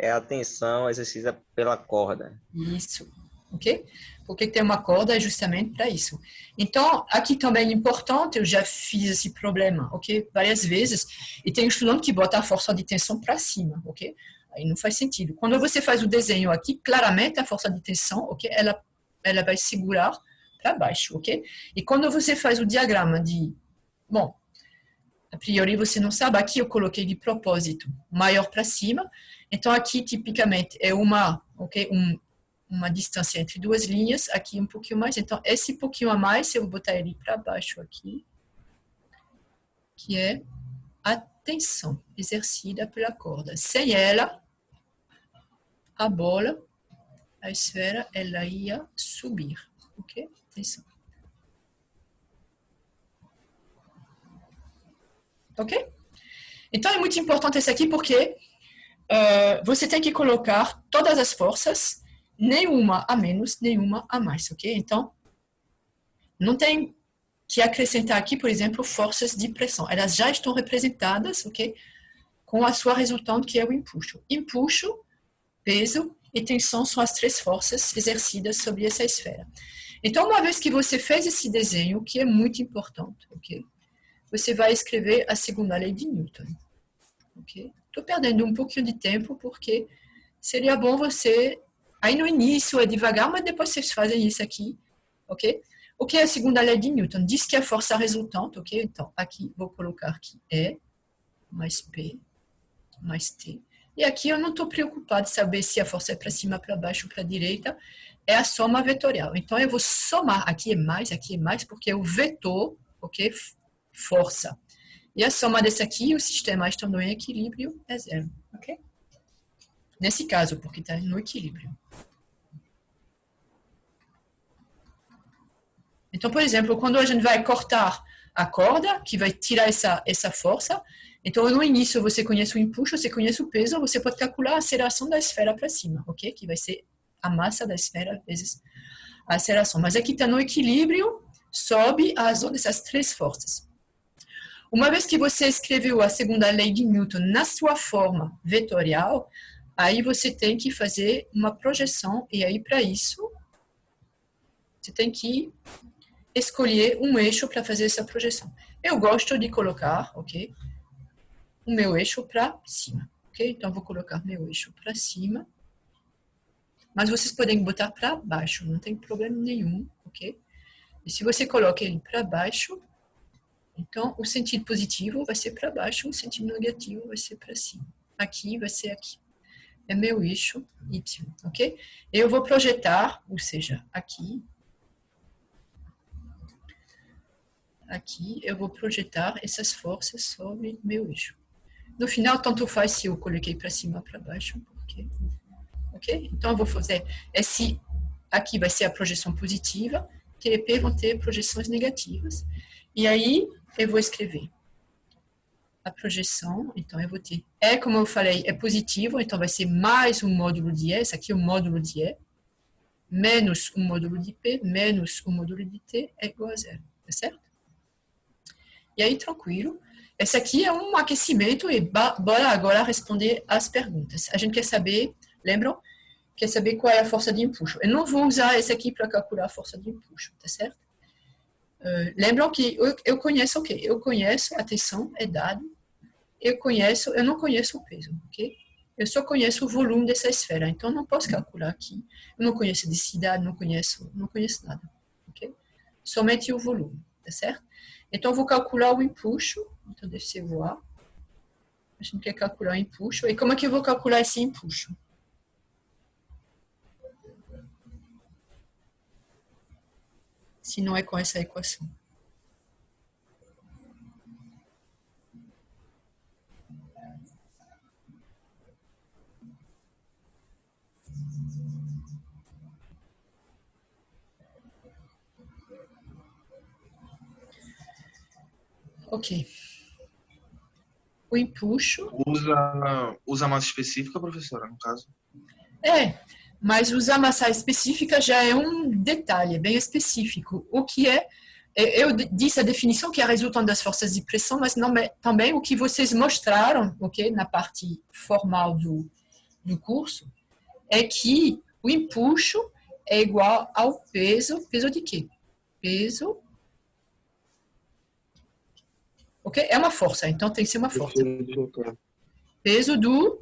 É a tensão exercida pela corda. Isso, ok? Porque tem uma corda é justamente para isso. Então, aqui também é importante, eu já fiz esse problema, ok? Várias vezes, e tem um estudante que bota a força de tensão para cima, ok? Aí não faz sentido. Quando você faz o desenho aqui, claramente a força de tensão, ok? Ela vai segurar para baixo, ok? E quando você faz o diagrama de, bom, a priori você não sabe, aqui eu coloquei de propósito maior para cima, então aqui tipicamente é uma, ok? Uma distância entre duas linhas, aqui um pouquinho mais, então esse pouquinho a mais eu vou botar ele para baixo aqui, que é a tensão exercida pela corda. Sem ela, a bola, a esfera, ela ia subir, ok? Tensão. Ok? Então, é muito importante esse aqui porque você tem que colocar todas as forças, nenhuma a menos, nenhuma a mais, ok? Então, não tem que acrescentar aqui, por exemplo, forças de pressão. Elas já estão representadas, ok? Com a sua resultante, que é o empuxo. Empuxo, peso e tensão são as três forças exercidas sobre essa esfera. Então, uma vez que você fez esse desenho, que é muito importante, ok? Você vai escrever a segunda lei de Newton. Ok? Estou perdendo um pouquinho de tempo porque seria bom você, aí no início é devagar, mas depois vocês fazem isso aqui, ok? O que é a segunda lei de Newton? Diz que a força resultante, ok? Então, aqui vou colocar que E mais P mais T. E aqui eu não estou preocupado em saber se a força é para cima, para baixo ou para a direita, é a soma vetorial. Então, eu vou somar, aqui é mais, porque é o vetor, ok? Força. E a soma desse aqui, o sistema estando em equilíbrio, é zero, ok? Nesse caso, porque está no equilíbrio. Então, por exemplo, quando a gente vai cortar a corda, que vai tirar essa força, então no início você conhece o empuxo, você conhece o peso, você pode calcular a aceleração da esfera para cima, ok? Que vai ser a massa da esfera vezes a aceleração. Mas aqui está no equilíbrio, sobe a razão dessas três forças. Uma vez que você escreveu a segunda lei de Newton na sua forma vetorial, aí você tem que fazer uma projeção, e aí para isso, você tem que escolher um eixo para fazer essa projeção. Eu gosto de colocar, ok, o meu eixo para cima, ok? Então, vou colocar meu eixo para cima, mas vocês podem botar para baixo, não tem problema nenhum, ok? E se você coloca ele para baixo, então o sentido positivo vai ser para baixo, o sentido negativo vai ser para cima. Aqui vai ser aqui. É meu eixo Y, ok? Eu vou projetar, ou seja, aqui eu vou projetar essas forças sobre meu eixo. No final, tanto faz se eu coloquei para cima ou para baixo, ok? Então, eu vou fazer esse, aqui vai ser a projeção positiva, TP vão ter projeções negativas, e aí eu vou escrever a projeção, então eu vou ter, como eu falei, é positivo, então vai ser mais um módulo de E, esse aqui é o módulo de E, menos o módulo de P, menos o módulo de T é igual a zero, tá certo? E aí, tranquilo. Esse aqui é um aquecimento e bora agora responder as perguntas. A gente quer saber, lembram? Quer saber qual é a força de empuxo. Eu não vou usar esse aqui para calcular a força de empuxo, tá certo? Lembram que eu conheço o quê? Eu conheço a tensão, é dado. Eu não conheço o peso, ok? Eu só conheço o volume dessa esfera, então não posso calcular aqui. Eu não conheço a densidade, não conheço nada, ok? Somente o volume, tá certo? Então, eu vou calcular o empuxo. Então, deve ser voar. A gente quer calcular o empuxo. E como é que eu vou calcular esse empuxo? Se não é com essa equação. Ok. O empuxo... Usa massa específica, professora, no caso? Mas usar massa específica já é um detalhe, bem específico. O que eu disse a definição que é a resultante das forças de pressão, mas não, também o que vocês mostraram, ok, na parte formal do curso, é que o empuxo é igual ao peso de quê? Peso, ok? É uma força, então tem que ser uma força. Peso do...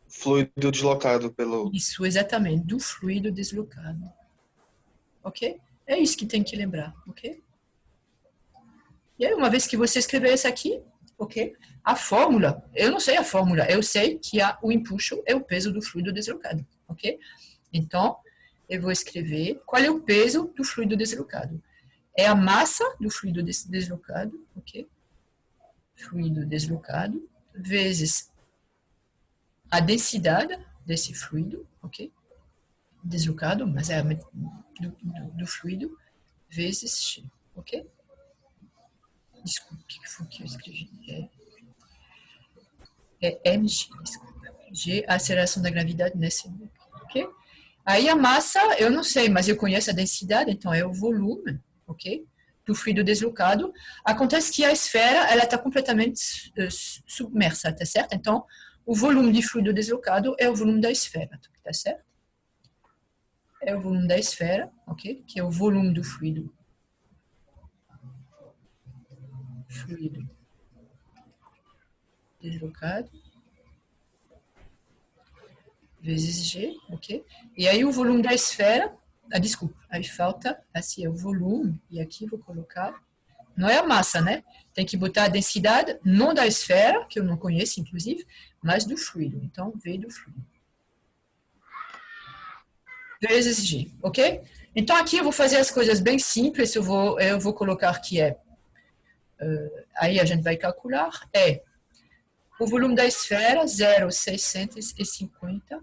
Fluido deslocado pelo... Isso, exatamente, do fluido deslocado. Ok? É isso que tem que lembrar, ok? E aí, uma vez que você escrever isso aqui, ok? A fórmula, eu não sei a fórmula, eu sei que o empuxo é o peso do fluido deslocado, ok? Então, eu vou escrever qual é o peso do fluido deslocado. É a massa do fluido deslocado, ok? Fluido deslocado, vezes a densidade desse fluido, ok? Deslocado, mas é do fluido, vezes G, ok? Desculpa, o que foi que eu escrevi? É mg, desculpa. G, a aceleração da gravidade nesse grupo, ok? Aí a massa, eu não sei, mas eu conheço a densidade, então é o volume, ok? Do fluido deslocado. Acontece que a esfera, ela está completamente submersa, tá certo? Então, o volume de fluido deslocado é o volume da esfera, tá certo? É o volume da esfera, ok? Que é o volume do fluido. Fluido deslocado. Vezes G, ok? E aí o volume da esfera, desculpa, aí falta, assim é o volume, e aqui vou colocar, não é a massa, né? Tem que botar a densidade, não da esfera, que eu não conheço, inclusive, mas do fluido. Então, V do fluido. Vezes G, ok? Então, aqui eu vou fazer as coisas bem simples, eu vou colocar que aí a gente vai calcular, o volume da esfera, 0,650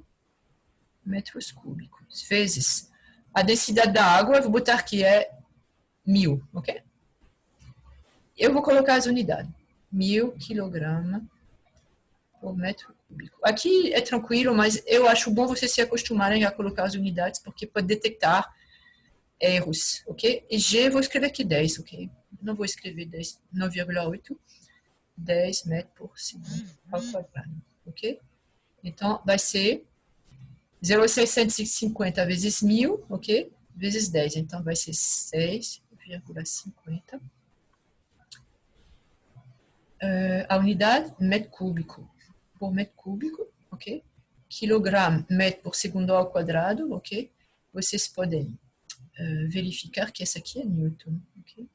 metros cúbicos, vezes a densidade da água, eu vou botar que é 1000, ok? Eu vou colocar as unidades, 1000 kg por metro cúbico. Aqui é tranquilo, mas eu acho bom vocês se acostumarem a colocar as unidades, porque pode detectar erros, ok? E G, vou escrever aqui 10, ok? Não vou escrever 10, 9,8, 10 metros por segundo ao quadrado, ok? Então, vai ser 0,650 vezes 1.000, ok? Vezes 10. Então, vai ser 6,50. A unidade, metro cúbico por metro cúbico, ok? Quilograma, metro por segundo ao quadrado, ok? Vocês podem verificar que essa aqui é Newton, ok?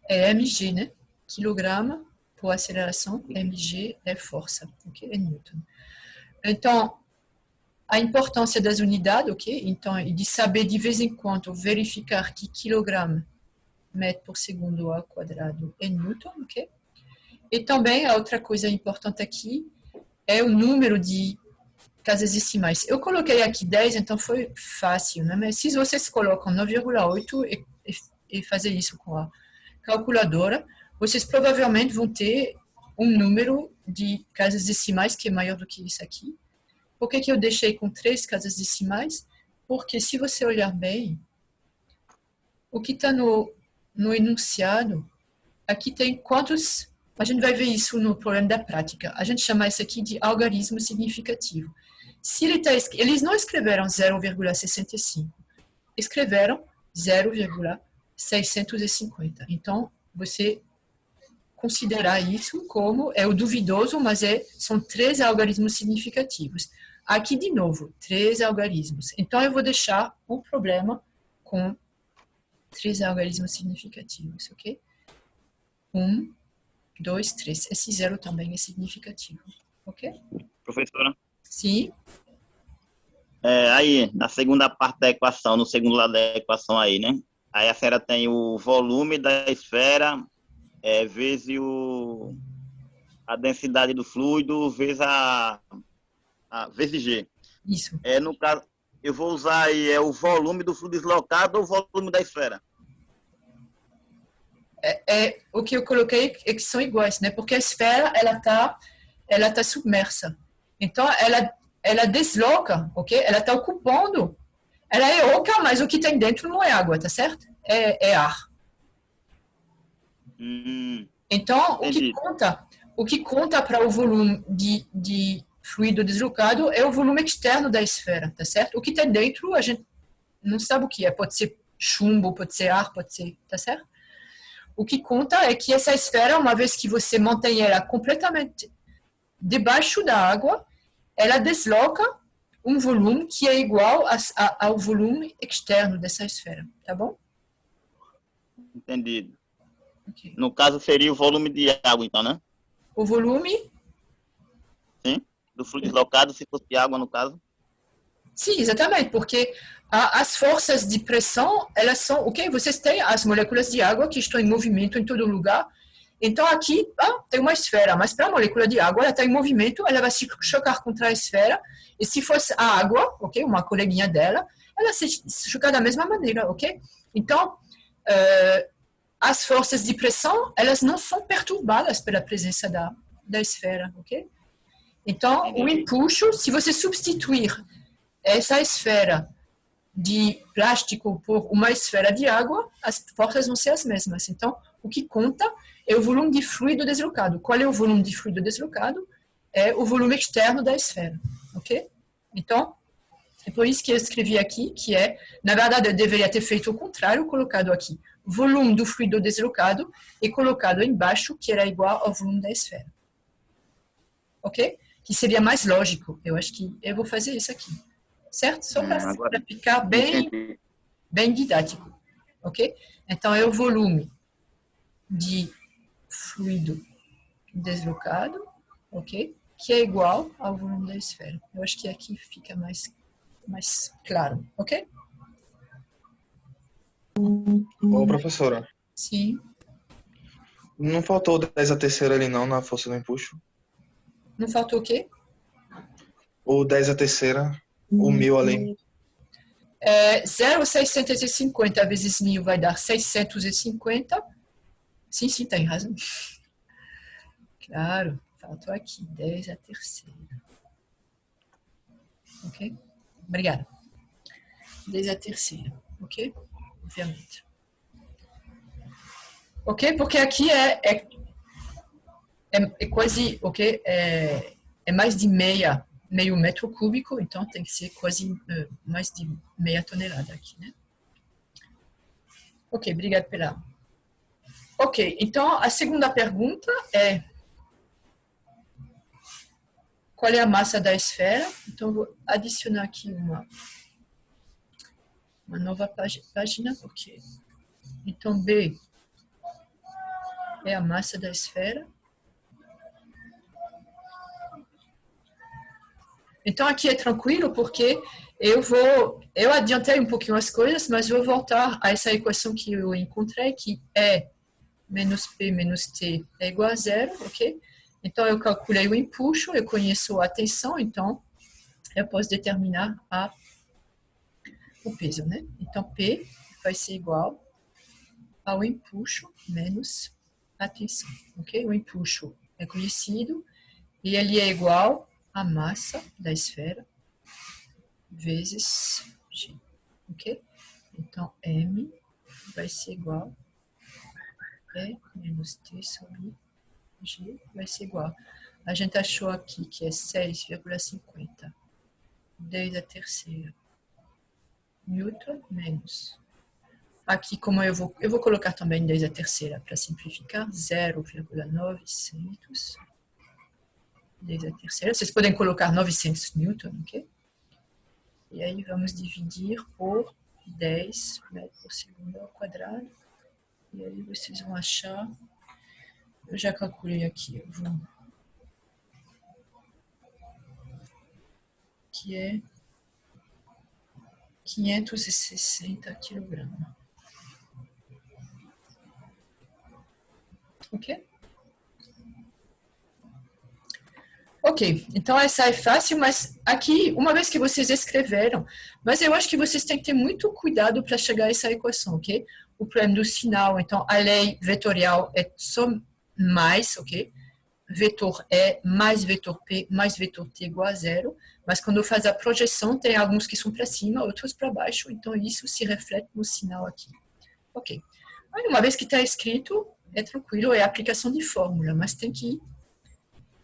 É mg, né? Quilograma por aceleração, mg é força, ok? É Newton. Então, a importância das unidades, ok? Então, e de saber de vez em quando verificar que quilograma, metro por segundo ao quadrado é Newton, ok? E também a outra coisa importante aqui é o número de casas decimais. Eu coloquei aqui 10, então foi fácil, né? Mas se vocês colocam 9,8 e fazer isso com a calculadora, vocês provavelmente vão ter um número de casas decimais que é maior do que isso aqui. Por que eu deixei com 3 casas decimais? Porque se você olhar bem, o que está no enunciado, aqui tem quantos... A gente vai ver isso no problema da prática. A gente chama isso aqui de algarismo significativo. Se eles não escreveram 0,65, escreveram 0,650. Então, você considerar isso como é o duvidoso, mas são 3 algarismos significativos. Aqui, de novo, 3 algarismos. Então, eu vou deixar o problema com 3 algarismos significativos, ok? 1, 2, 3. Esse 0 também é significativo, ok? Professora, Sim. aí, na segunda parte da equação, no segundo lado da equação aí, né? Aí a senhora tem o volume da esfera vezes a densidade do fluido vezes vezes G. Isso. No caso, eu vou usar aí o volume do fluido deslocado ou o volume da esfera? O que eu coloquei é que são iguais, né? Porque a esfera, ela tá submersa. Então, ela desloca, ok? Ela está ocupando. Ela é oca, mas o que tem dentro não é água, tá certo? É ar. Então, Entendi. o que conta para o volume de fluido deslocado é o volume externo da esfera, tá certo? O que tem dentro, a gente não sabe o que é. Pode ser chumbo, pode ser ar, pode ser, tá certo? O que conta é que essa esfera, uma vez que você mantém ela completamente debaixo da água, ela desloca um volume que é igual ao volume externo dessa esfera, tá bom? Entendido. Okay. No caso, seria o volume de água, então, né? O volume? Sim, do fluido deslocado, se fosse água, no caso. Sim, exatamente, porque as forças de pressão, elas são, ok? Vocês têm as moléculas de água que estão em movimento em todo lugar. Então, aqui tem uma esfera, mas para a molécula de água, ela está em movimento, ela vai se chocar contra a esfera, e se fosse a água, ok? Uma coleguinha dela, ela se chocar da mesma maneira, ok? Então, as forças de pressão, elas não são perturbadas pela presença da esfera, ok? Então, o empuxo, se você substituir essa esfera de plástico por uma esfera de água, as forças vão ser as mesmas. Então, o que conta é o volume de fluido deslocado. Qual é o volume de fluido deslocado? É o volume externo da esfera, ok? Então, é por isso que eu escrevi aqui, que na verdade, eu deveria ter feito o contrário, colocado aqui volume do fluido deslocado e colocado embaixo, que era igual ao volume da esfera. Ok? Que seria mais lógico. Eu acho que eu vou fazer isso aqui. Certo? Só para ficar bem didático. Ok? Então, é o volume de fluido deslocado, ok? Que é igual ao volume da esfera. Eu acho que aqui fica mais claro, ok? Ô, professora, Sim. não faltou o 10 a terceira ali não, na força do empuxo? Não faltou o quê? O 10 a terceira, o 1000 ali. 0,650 vezes 1000 vai dar 650. Sim, tem razão. Claro, faltou aqui 10 a terceira. Ok? Obrigada. vezes a terceira, ok? Obviamente. Ok? Porque aqui é quase, ok? É mais de meio metro cúbico, então tem que ser quase mais de meia tonelada aqui, né? Ok, obrigado pela... Ok, então a segunda pergunta é qual é a massa da esfera? Então, vou adicionar aqui uma nova página, porque... Então, B é a massa da esfera. Então, aqui é tranquilo, porque eu adiantei um pouquinho as coisas, mas vou voltar a essa equação que eu encontrei, que é menos P menos T é igual a zero, ok? Então, eu calculei o empuxo, eu conheço a tensão, então, eu posso determinar o peso, né? Então, P vai ser igual ao empuxo menos a tensão, ok? O empuxo é conhecido e ele é igual à massa da esfera vezes G, ok? Então, M vai ser igual a E menos T sobre G vai ser igual. A gente achou aqui que é 6,50 10 a terceira Newton menos. Aqui, como eu vou colocar também 10 a terceira para simplificar, 0,900 10 a terceira. Vocês podem colocar 900 Newton, ok? E aí vamos dividir por 10 metros por segundo ao quadrado. E aí vocês vão achar... Eu já calculei aqui, que é 560 quilogramas. Ok? Ok, então essa é fácil, mas aqui, uma vez que vocês escreveram, mas eu acho que vocês têm que ter muito cuidado para chegar a essa equação, ok? O problema do sinal, então a lei vetorial é só mais, ok? Vetor E mais vetor P mais vetor T igual a zero, mas quando faz a projeção, tem alguns que são para cima, outros para baixo, então isso se reflete no sinal aqui. Ok. Aí, uma vez que está escrito, é tranquilo, é aplicação de fórmula, mas tem que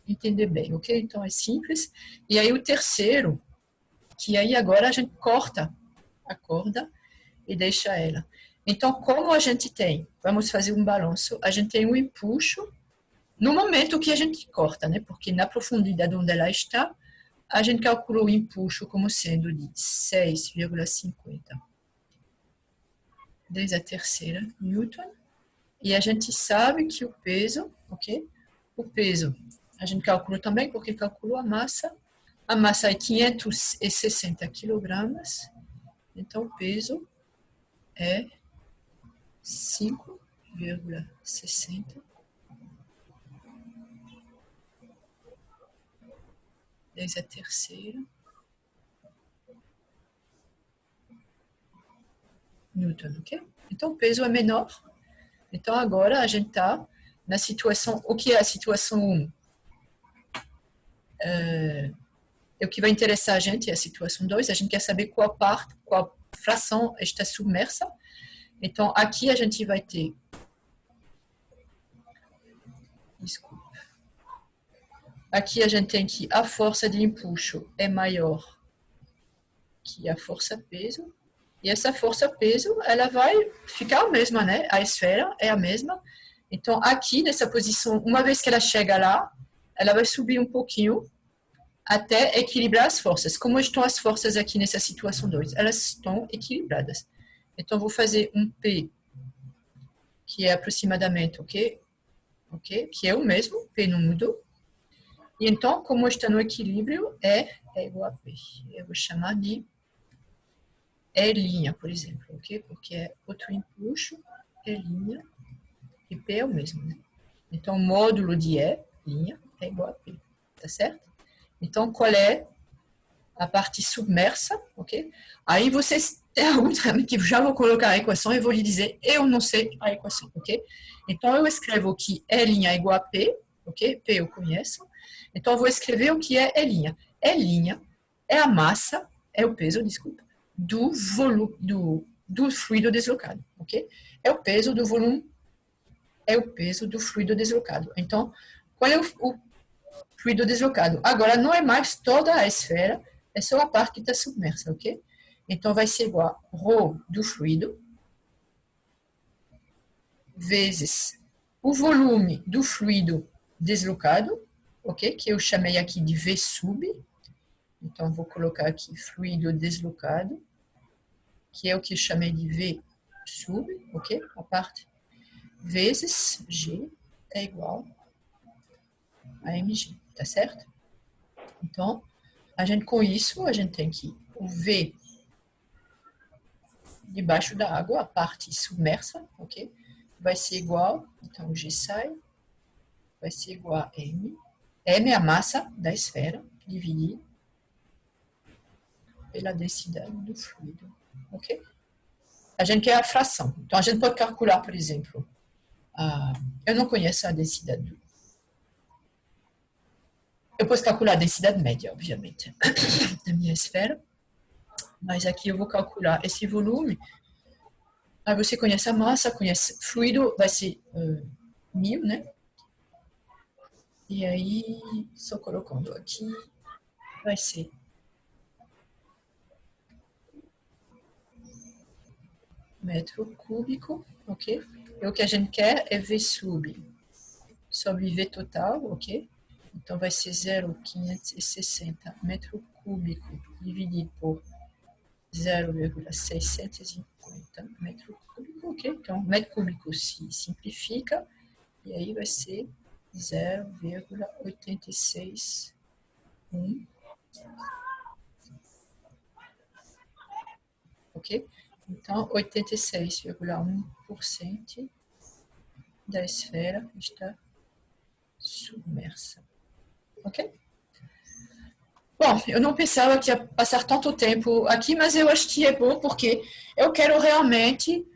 entender bem, ok? Então é simples. E aí o terceiro, que aí agora a gente corta a corda e deixa ela. Então, como a gente tem, vamos fazer um balanço, a gente tem um empuxo no momento que a gente corta, né? Porque na profundidade onde ela está, a gente calculou o empuxo como sendo de 6,50 10 a terceira Newton. E a gente sabe que o peso, ok? O peso a gente calculou também, porque calculou a massa. A massa é 560 quilogramas. Então, o peso é 5,60 10 a terceira Newton, ok? Então, o peso é menor. Então, agora a gente está na situação... O que é a situação 1? O que vai interessar a gente é a situação 2. A gente quer saber qual fração está submersa. Então, aqui a gente vai ter... Desculpa. Aqui a gente tem que a força de empuxo é maior que a força-peso. E essa força-peso, ela vai ficar a mesma, né? A esfera é a mesma. Então, aqui nessa posição, uma vez que ela chega lá, ela vai subir um pouquinho até equilibrar as forças. Como estão as forças aqui nessa situação 2? Elas estão equilibradas. Então, vou fazer um P, que é aproximadamente, ok? Que é o mesmo, P não mudou. E então, como está no equilíbrio, é igual a P. Eu vou chamar de E', por exemplo, ok? Porque é outro empuxo, E', e P é o mesmo, né? Então, o módulo de E', é igual a P, tá certo? Então, qual é a parte submersa, ok? Aí vocês perguntam, que já vou colocar a equação e vou lhe dizer, eu não sei a equação, ok? Então, eu escrevo que E' é igual a P, ok? P eu conheço. Então, eu vou escrever o que é E'. E' é a massa, é o peso, desculpa, do volume, do fluido deslocado, ok? É o peso do volume, é o peso do fluido deslocado. Então, qual é o fluido deslocado? Agora, não é mais toda a esfera, é só a parte que está submersa, ok? Então, vai ser igual a ρ do fluido vezes o volume do fluido deslocado, ok? Que eu chamei aqui de V sub. Então, vou colocar aqui fluido deslocado, que é o que eu chamei de V sub, ok? A parte vezes G é igual a mg, tá certo? Então, com isso, a gente tem que o V debaixo da água, a parte submersa, ok? Vai ser igual, então o G sai, vai ser igual a M. M é a massa da esfera, dividir pela densidade do fluido, ok? A gente quer a fração. Então, a gente pode calcular, por exemplo, eu não conheço a densidade eu posso calcular a densidade média, obviamente, da minha esfera, mas aqui eu vou calcular esse volume. Aí você conhece a massa, conhece fluido, vai ser 1000, né? E aí, só colocando aqui, vai ser metro cúbico, ok? E o que a gente quer é V sub sobre V total, ok? Então, vai ser 0,560 metro cúbico dividido por 0,650 metro cúbico, ok? Então, metro cúbico se simplifica, e aí vai ser 0,861, ok? Então, 86,1% da esfera está submersa, ok? Bom, eu não pensava que ia passar tanto tempo aqui, mas eu acho que é bom porque eu quero realmente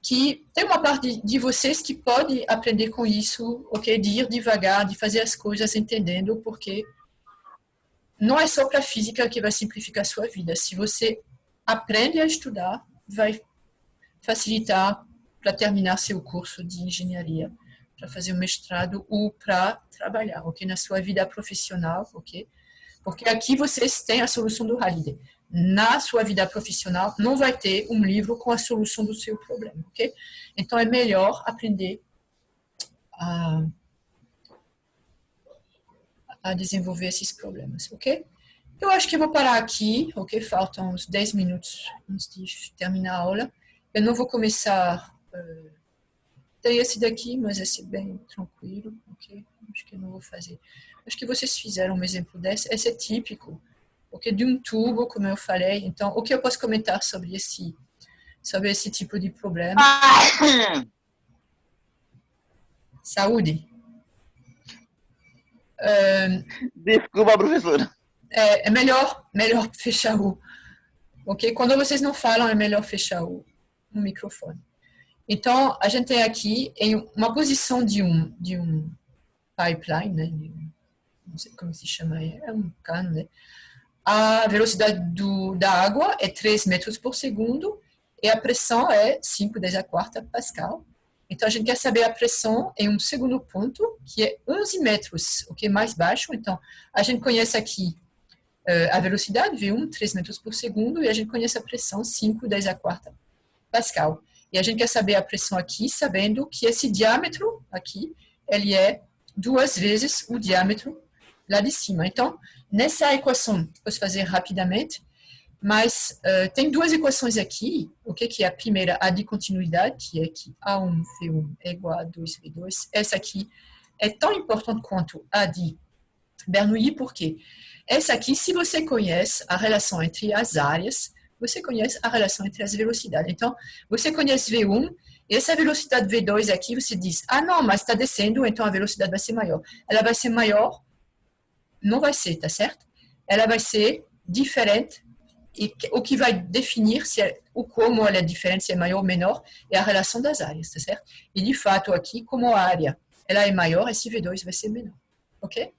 que tem uma parte de vocês que pode aprender com isso, ok? De ir devagar, de fazer as coisas entendendo, porque não é só para a física que vai simplificar a sua vida. Se você aprende a estudar, vai facilitar para terminar seu curso de engenharia, para fazer um mestrado ou para trabalhar, ok? Na sua vida profissional, ok? Porque aqui vocês têm a solução do Halliday. Na sua vida profissional, não vai ter um livro com a solução do seu problema, ok? Então, é melhor aprender a desenvolver esses problemas, ok? Eu acho que eu vou parar aqui, ok? Faltam uns 10 minutos antes de terminar a aula. Eu não vou começar... tem esse daqui, mas esse é bem tranquilo, ok? Acho que eu não vou fazer. Acho que vocês fizeram um exemplo desse. Esse é típico, ok? De um tubo, como eu falei. Então, o que eu posso comentar sobre esse tipo de problema? Saúde. Desculpa, professora. É melhor fechar ok? Quando vocês não falam, é melhor fechar o microfone. Então, a gente tem aqui em uma posição de um pipeline, né? Não sei como se chama, é um cano, né? A velocidade da água é 3 metros por segundo e a pressão é 5 × 10⁴ Pascal. Então, a gente quer saber a pressão em um segundo ponto, que é 11 metros, o que é mais baixo. Então, a gente conhece aqui a velocidade, V1, 3 metros por segundo, e a gente conhece a pressão, 5 × 10⁴ Pascal. E a gente quer saber a pressão aqui, sabendo que esse diâmetro aqui, ele é 2 vezes o diâmetro lá de cima. Então, nessa equação, posso fazer rapidamente, mas tem duas equações aqui, ok? Que é a primeira, a de continuidade, que é que A1, V1 é igual a 2V2. Essa aqui é tão importante quanto a de Bernoulli, porque essa aqui, se você conhece a relação entre as áreas, você conhece a relação entre as velocidades. Então, você conhece V1, e essa velocidade V2 aqui, você diz, não, mas está descendo, então a velocidade vai ser maior. Ela vai ser maior? Não vai ser, tá certo? Ela vai ser diferente, e o que vai definir o como ela é diferente, se é maior ou menor, é a relação das áreas, tá certo? E, de fato, aqui, como a área ela é maior, esse V2 vai ser menor, ok?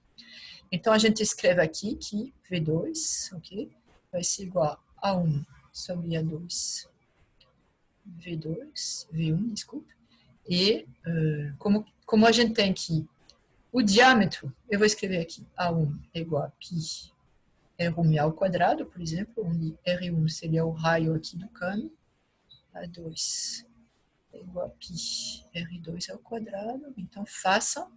Então, a gente escreve aqui que V2, ok? vai ser igual a 1 sobre A2 V1, desculpa. E como a gente tem que o diâmetro, eu vou escrever aqui, A1 é igual a π R1 ao quadrado, por exemplo, onde R1 seria o raio aqui do cano, A2 é igual a π R2 ao quadrado, então façam,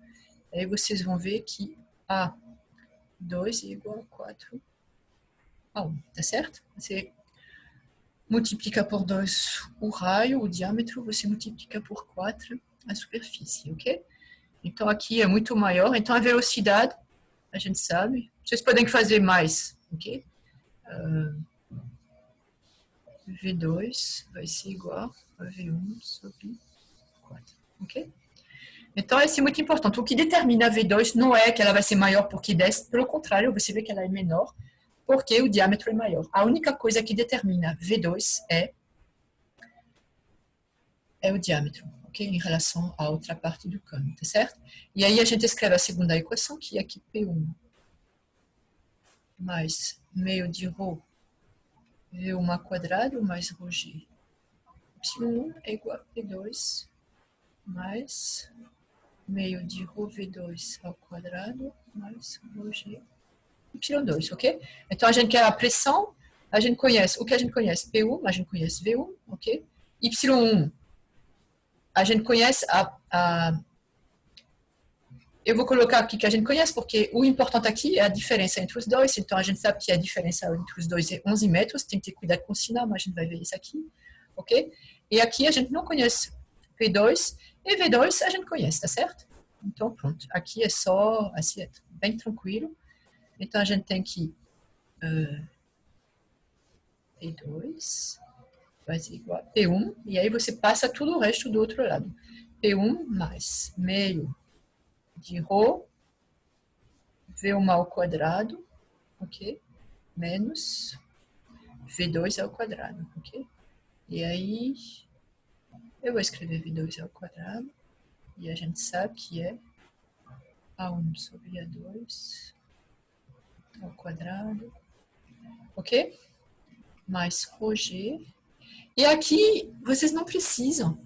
aí vocês vão ver que A2 é igual a 4 a 1, tá certo? Você multiplica por 2 o raio, o diâmetro, você multiplica por 4 a superfície, ok? Então aqui é muito maior, então a velocidade, a gente sabe, vocês podem fazer mais, ok? V2 vai ser igual a V1 sobre 4, ok? Então, isso é muito importante. O que determina a V2 não é que ela vai ser maior porque desce, pelo contrário, você vê que ela é menor porque o diâmetro é maior. A única coisa que determina V2 é o diâmetro, ok? Em relação à outra parte do cano, tá certo? E aí a gente escreve a segunda equação, que é aqui P1 mais meio de ρ V1 ao quadrado mais ρg. Y1 é igual a P2 mais meio de ρ V2 ao quadrado mais ρg Y2, ok? Então a gente quer a pressão, a gente conhece, o que a gente conhece? P1, a gente conhece V1, ok? Y1, a gente conhece eu vou colocar aqui que a gente conhece, porque o importante aqui é a diferença entre os dois, então a gente sabe que a diferença entre os dois é 11 metros, tem que ter cuidado com o sinal, mas a gente vai ver isso aqui, ok? E aqui a gente não conhece P2, e V2 a gente conhece, tá certo? Então pronto, aqui é só, assim, é bem tranquilo. Então a gente tem que P2 vai ser igual a P1, e aí você passa tudo o resto do outro lado. P1 mais meio de ρ V1 ao quadrado, ok? Menos V2 ao quadrado, ok? E aí eu vou escrever V2 ao quadrado, e a gente sabe que é A1 sobre A2 ao quadrado, ok? Mais ρg. E aqui vocês não precisam,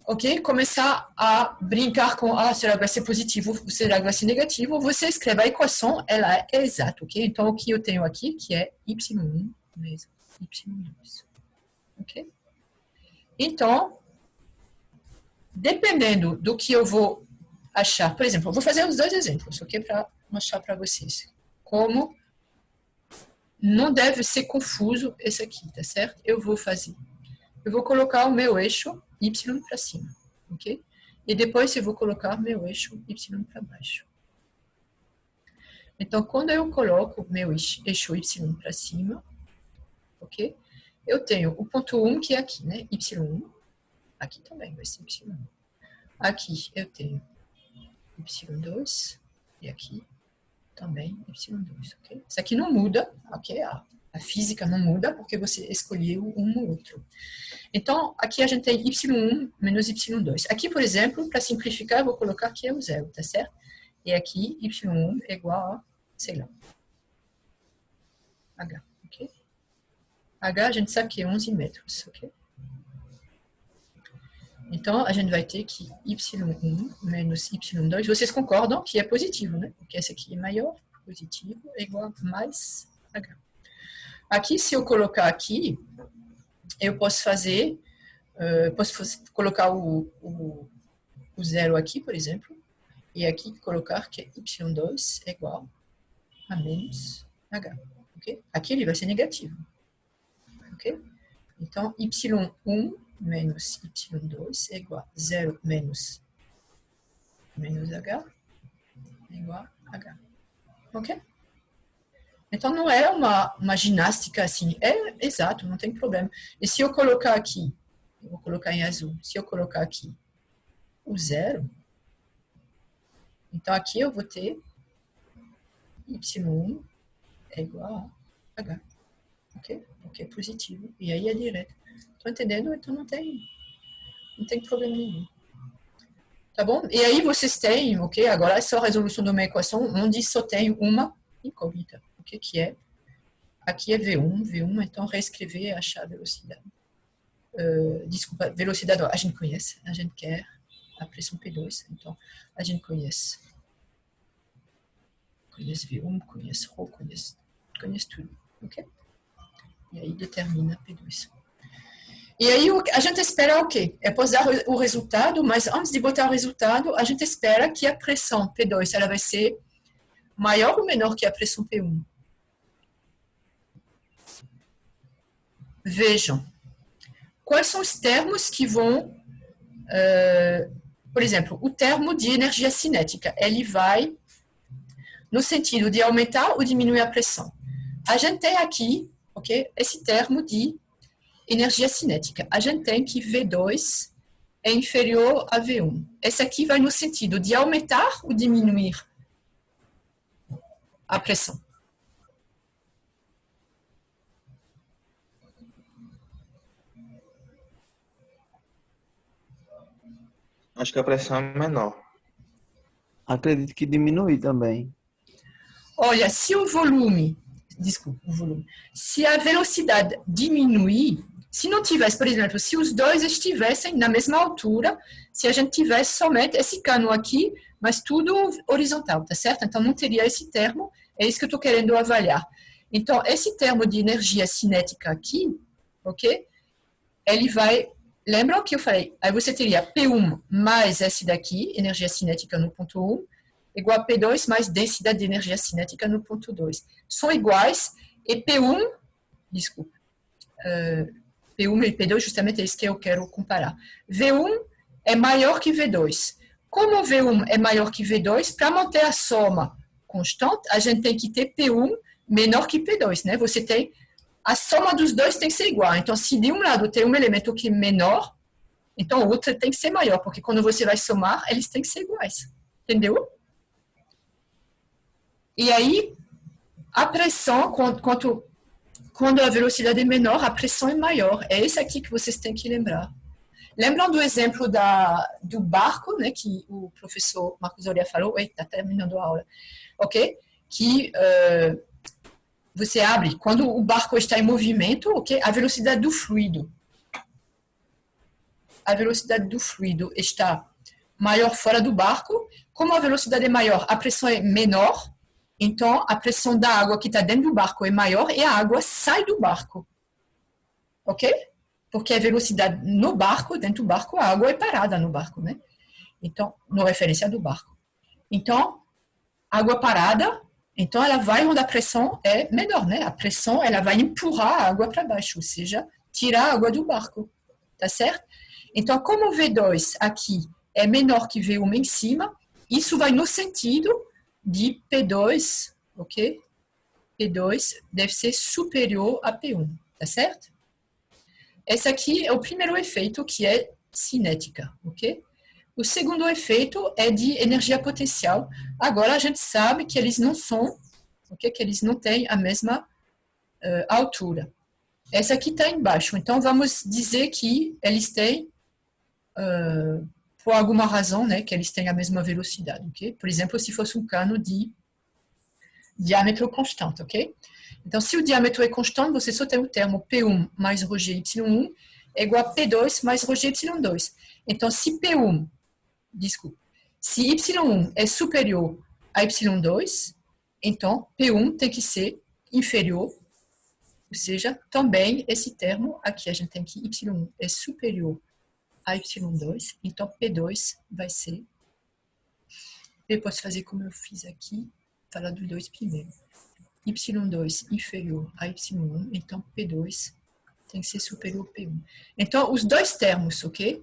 ok? Começar a brincar com, será que vai ser positivo, será que vai ser negativo? Você escreve a equação, ela é exata, ok? Então, o que eu tenho aqui, que é y1 menos y2, ok? Então, dependendo do que eu vou achar, por exemplo, eu vou fazer os dois exemplos, ok? Para mostrar para vocês como não deve ser confuso esse aqui, tá certo? Eu vou colocar o meu eixo y para cima, ok? E depois eu vou colocar meu eixo y para baixo. Então, quando eu coloco meu eixo y para cima, ok? Eu tenho o ponto 1, que é aqui, né? Y1. Aqui também vai ser y1. Aqui eu tenho y2 e aqui também y2, ok? Isso aqui não muda, ok? A física não muda porque você escolheu um ou outro. Então, aqui a gente tem y1 menos y2. Aqui, por exemplo, para simplificar, eu vou colocar que é o zero, tá certo? E aqui, y1 é igual a, sei lá, h, ok? H a gente sabe que é 11 metros, ok? Então, a gente vai ter que y1 menos y2, vocês concordam que é positivo, né? Porque esse aqui é maior, positivo, é igual a mais h. Aqui, se eu colocar aqui, eu posso fazer, colocar o zero aqui, por exemplo, e aqui colocar que y2 é igual a menos h, ok? Aqui ele vai ser negativo, ok? Então, y1 menos y2 é igual a 0 menos h é igual a h, ok? Então, não é uma ginástica assim, é exato, não tem problema. E se eu colocar aqui, eu vou colocar em azul, se eu colocar aqui o zero, então aqui eu vou ter y1 é igual a h, ok? Porque é positivo, e aí é direto. Estão entendendo? Então não tem problema nenhum. Tá bom? E aí vocês têm, ok? Agora é só a resolução de uma equação onde só tem uma incógnita, ok? Que é aqui é V1, então reescrever, achar a velocidade. Desculpa, velocidade a gente conhece, a gente quer a pressão P2, então a gente conhece V1, conhece ρ, conhece tudo, ok? E aí determina P2. E aí a gente espera o quê? É posar o resultado, mas antes de botar o resultado, a gente espera que a pressão P2 ela vai ser maior ou menor que a pressão P1. Vejam, quais são os termos que vão... por exemplo, o termo de energia cinética, ele vai no sentido de aumentar ou diminuir a pressão. A gente tem aqui, ok, esse termo de energia cinética. A gente tem que V2 é inferior a V1. Esse aqui vai no sentido de aumentar ou diminuir a pressão. Acho que a pressão é menor. Acredito que diminui também. Olha, se o volume, se a velocidade diminuir, se não tivesse, por exemplo, se os dois estivessem na mesma altura, se a gente tivesse somente esse cano aqui, mas tudo horizontal, tá certo? Então não teria esse termo, é isso que eu estou querendo avaliar. Então, esse termo de energia cinética aqui, ok? Ele vai, lembram que eu falei? Aí você teria P1 mais esse daqui, energia cinética no ponto 1, igual a P2 mais densidade de energia cinética no ponto 2. São iguais, e P1, desculpa, P1 e P2 justamente é isso que eu quero comparar. V1 é maior que V2. Como V1 é maior que V2, para manter a soma constante, a gente tem que ter P1 menor que P2, né? Você tem, a soma dos dois tem que ser igual. Então, se de um lado tem um elemento que é menor, então o outro tem que ser maior, porque quando você vai somar, eles têm que ser iguais. Entendeu? E aí, a pressão, quando a velocidade é menor, a pressão é maior. É esse aqui que vocês têm que lembrar. Lembram do exemplo do barco, né, que o professor Marcos Aurea falou? Está terminando a aula. Ok? Que você abre, quando o barco está em movimento, ok? A velocidade do fluido. A velocidade do fluido está maior fora do barco. Como a velocidade é maior, a pressão é menor. Então, a pressão da água que está dentro do barco é maior e a água sai do barco. Ok? Porque a velocidade no barco, dentro do barco, a água é parada no barco, né? Então, na referência do barco. Então, água parada, então ela vai onde a pressão é menor, né? A pressão, ela vai empurrar a água para baixo, ou seja, tirar a água do barco. Tá certo? Então, como o V2 aqui é menor que V1 em cima, isso vai no sentido de P2, ok? P2 deve ser superior a P1, tá certo? Esse aqui é o primeiro efeito, que é cinética, ok? O segundo efeito é de energia potencial. Agora a gente sabe que eles não são, ok? Que eles não têm a mesma altura. Essa aqui está embaixo, então vamos dizer que eles têm, por alguma razão, né, que eles têm a mesma velocidade, ok? Por exemplo, se fosse um cano de diâmetro constante, ok? Então, se o diâmetro é constante, você só tem o termo P1 mais ρg y1 é igual a P2 mais ρg y2. Então, se P1, desculpa, se y1 é superior a y2, então P1 tem que ser inferior, ou seja, também esse termo aqui, a gente tem que y1 é superior a y2, então P2 vai ser, eu posso fazer como eu fiz aqui, falar dos dois primeiro. Y2 inferior a Y1, então P2 tem que ser superior a P1. Então, os dois termos, ok?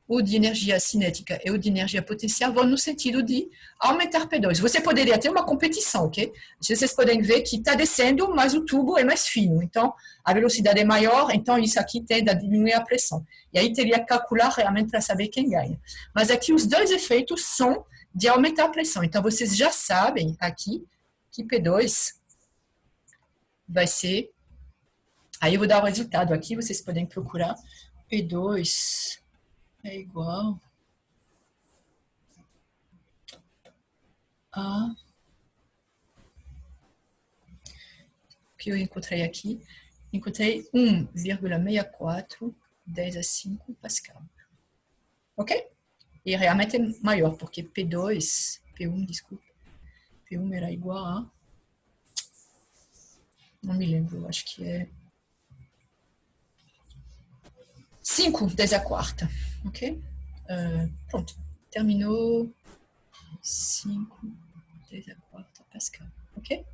O de energia cinética e o de energia potencial vão no sentido de aumentar P2. Você poderia ter uma competição, ok? Vocês podem ver que está descendo, mas o tubo é mais fino. Então, a velocidade é maior, então isso aqui tende a diminuir a pressão. E aí teria que calcular realmente para saber quem ganha. Mas aqui os dois efeitos são de aumentar a pressão. Então, vocês já sabem aqui que P2 vai ser... Aí eu vou dar o resultado aqui, vocês podem procurar. P2 é igual a... Ok, que eu encontrei aqui. Encontrei 1,64, 10 a 5 Pascal. Ok? E realmente é maior, porque P1, desculpa, P1 era igual a... Não me lembro, acho que é 5, 10 a quarta. Ok? Pronto. Terminou. 5, 10 a quarta Pascal. Ok?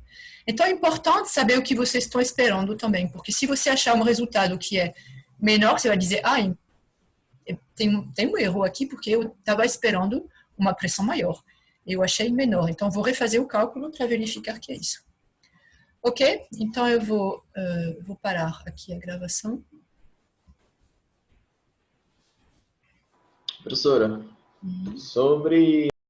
Então é importante saber o que vocês estão esperando também, porque se você achar um resultado que é menor, você vai dizer, tem um erro aqui, porque eu estava esperando uma pressão maior. Eu achei menor, então vou refazer o cálculo para verificar que é isso. Ok? Então eu vou parar aqui a gravação. Professora, sobre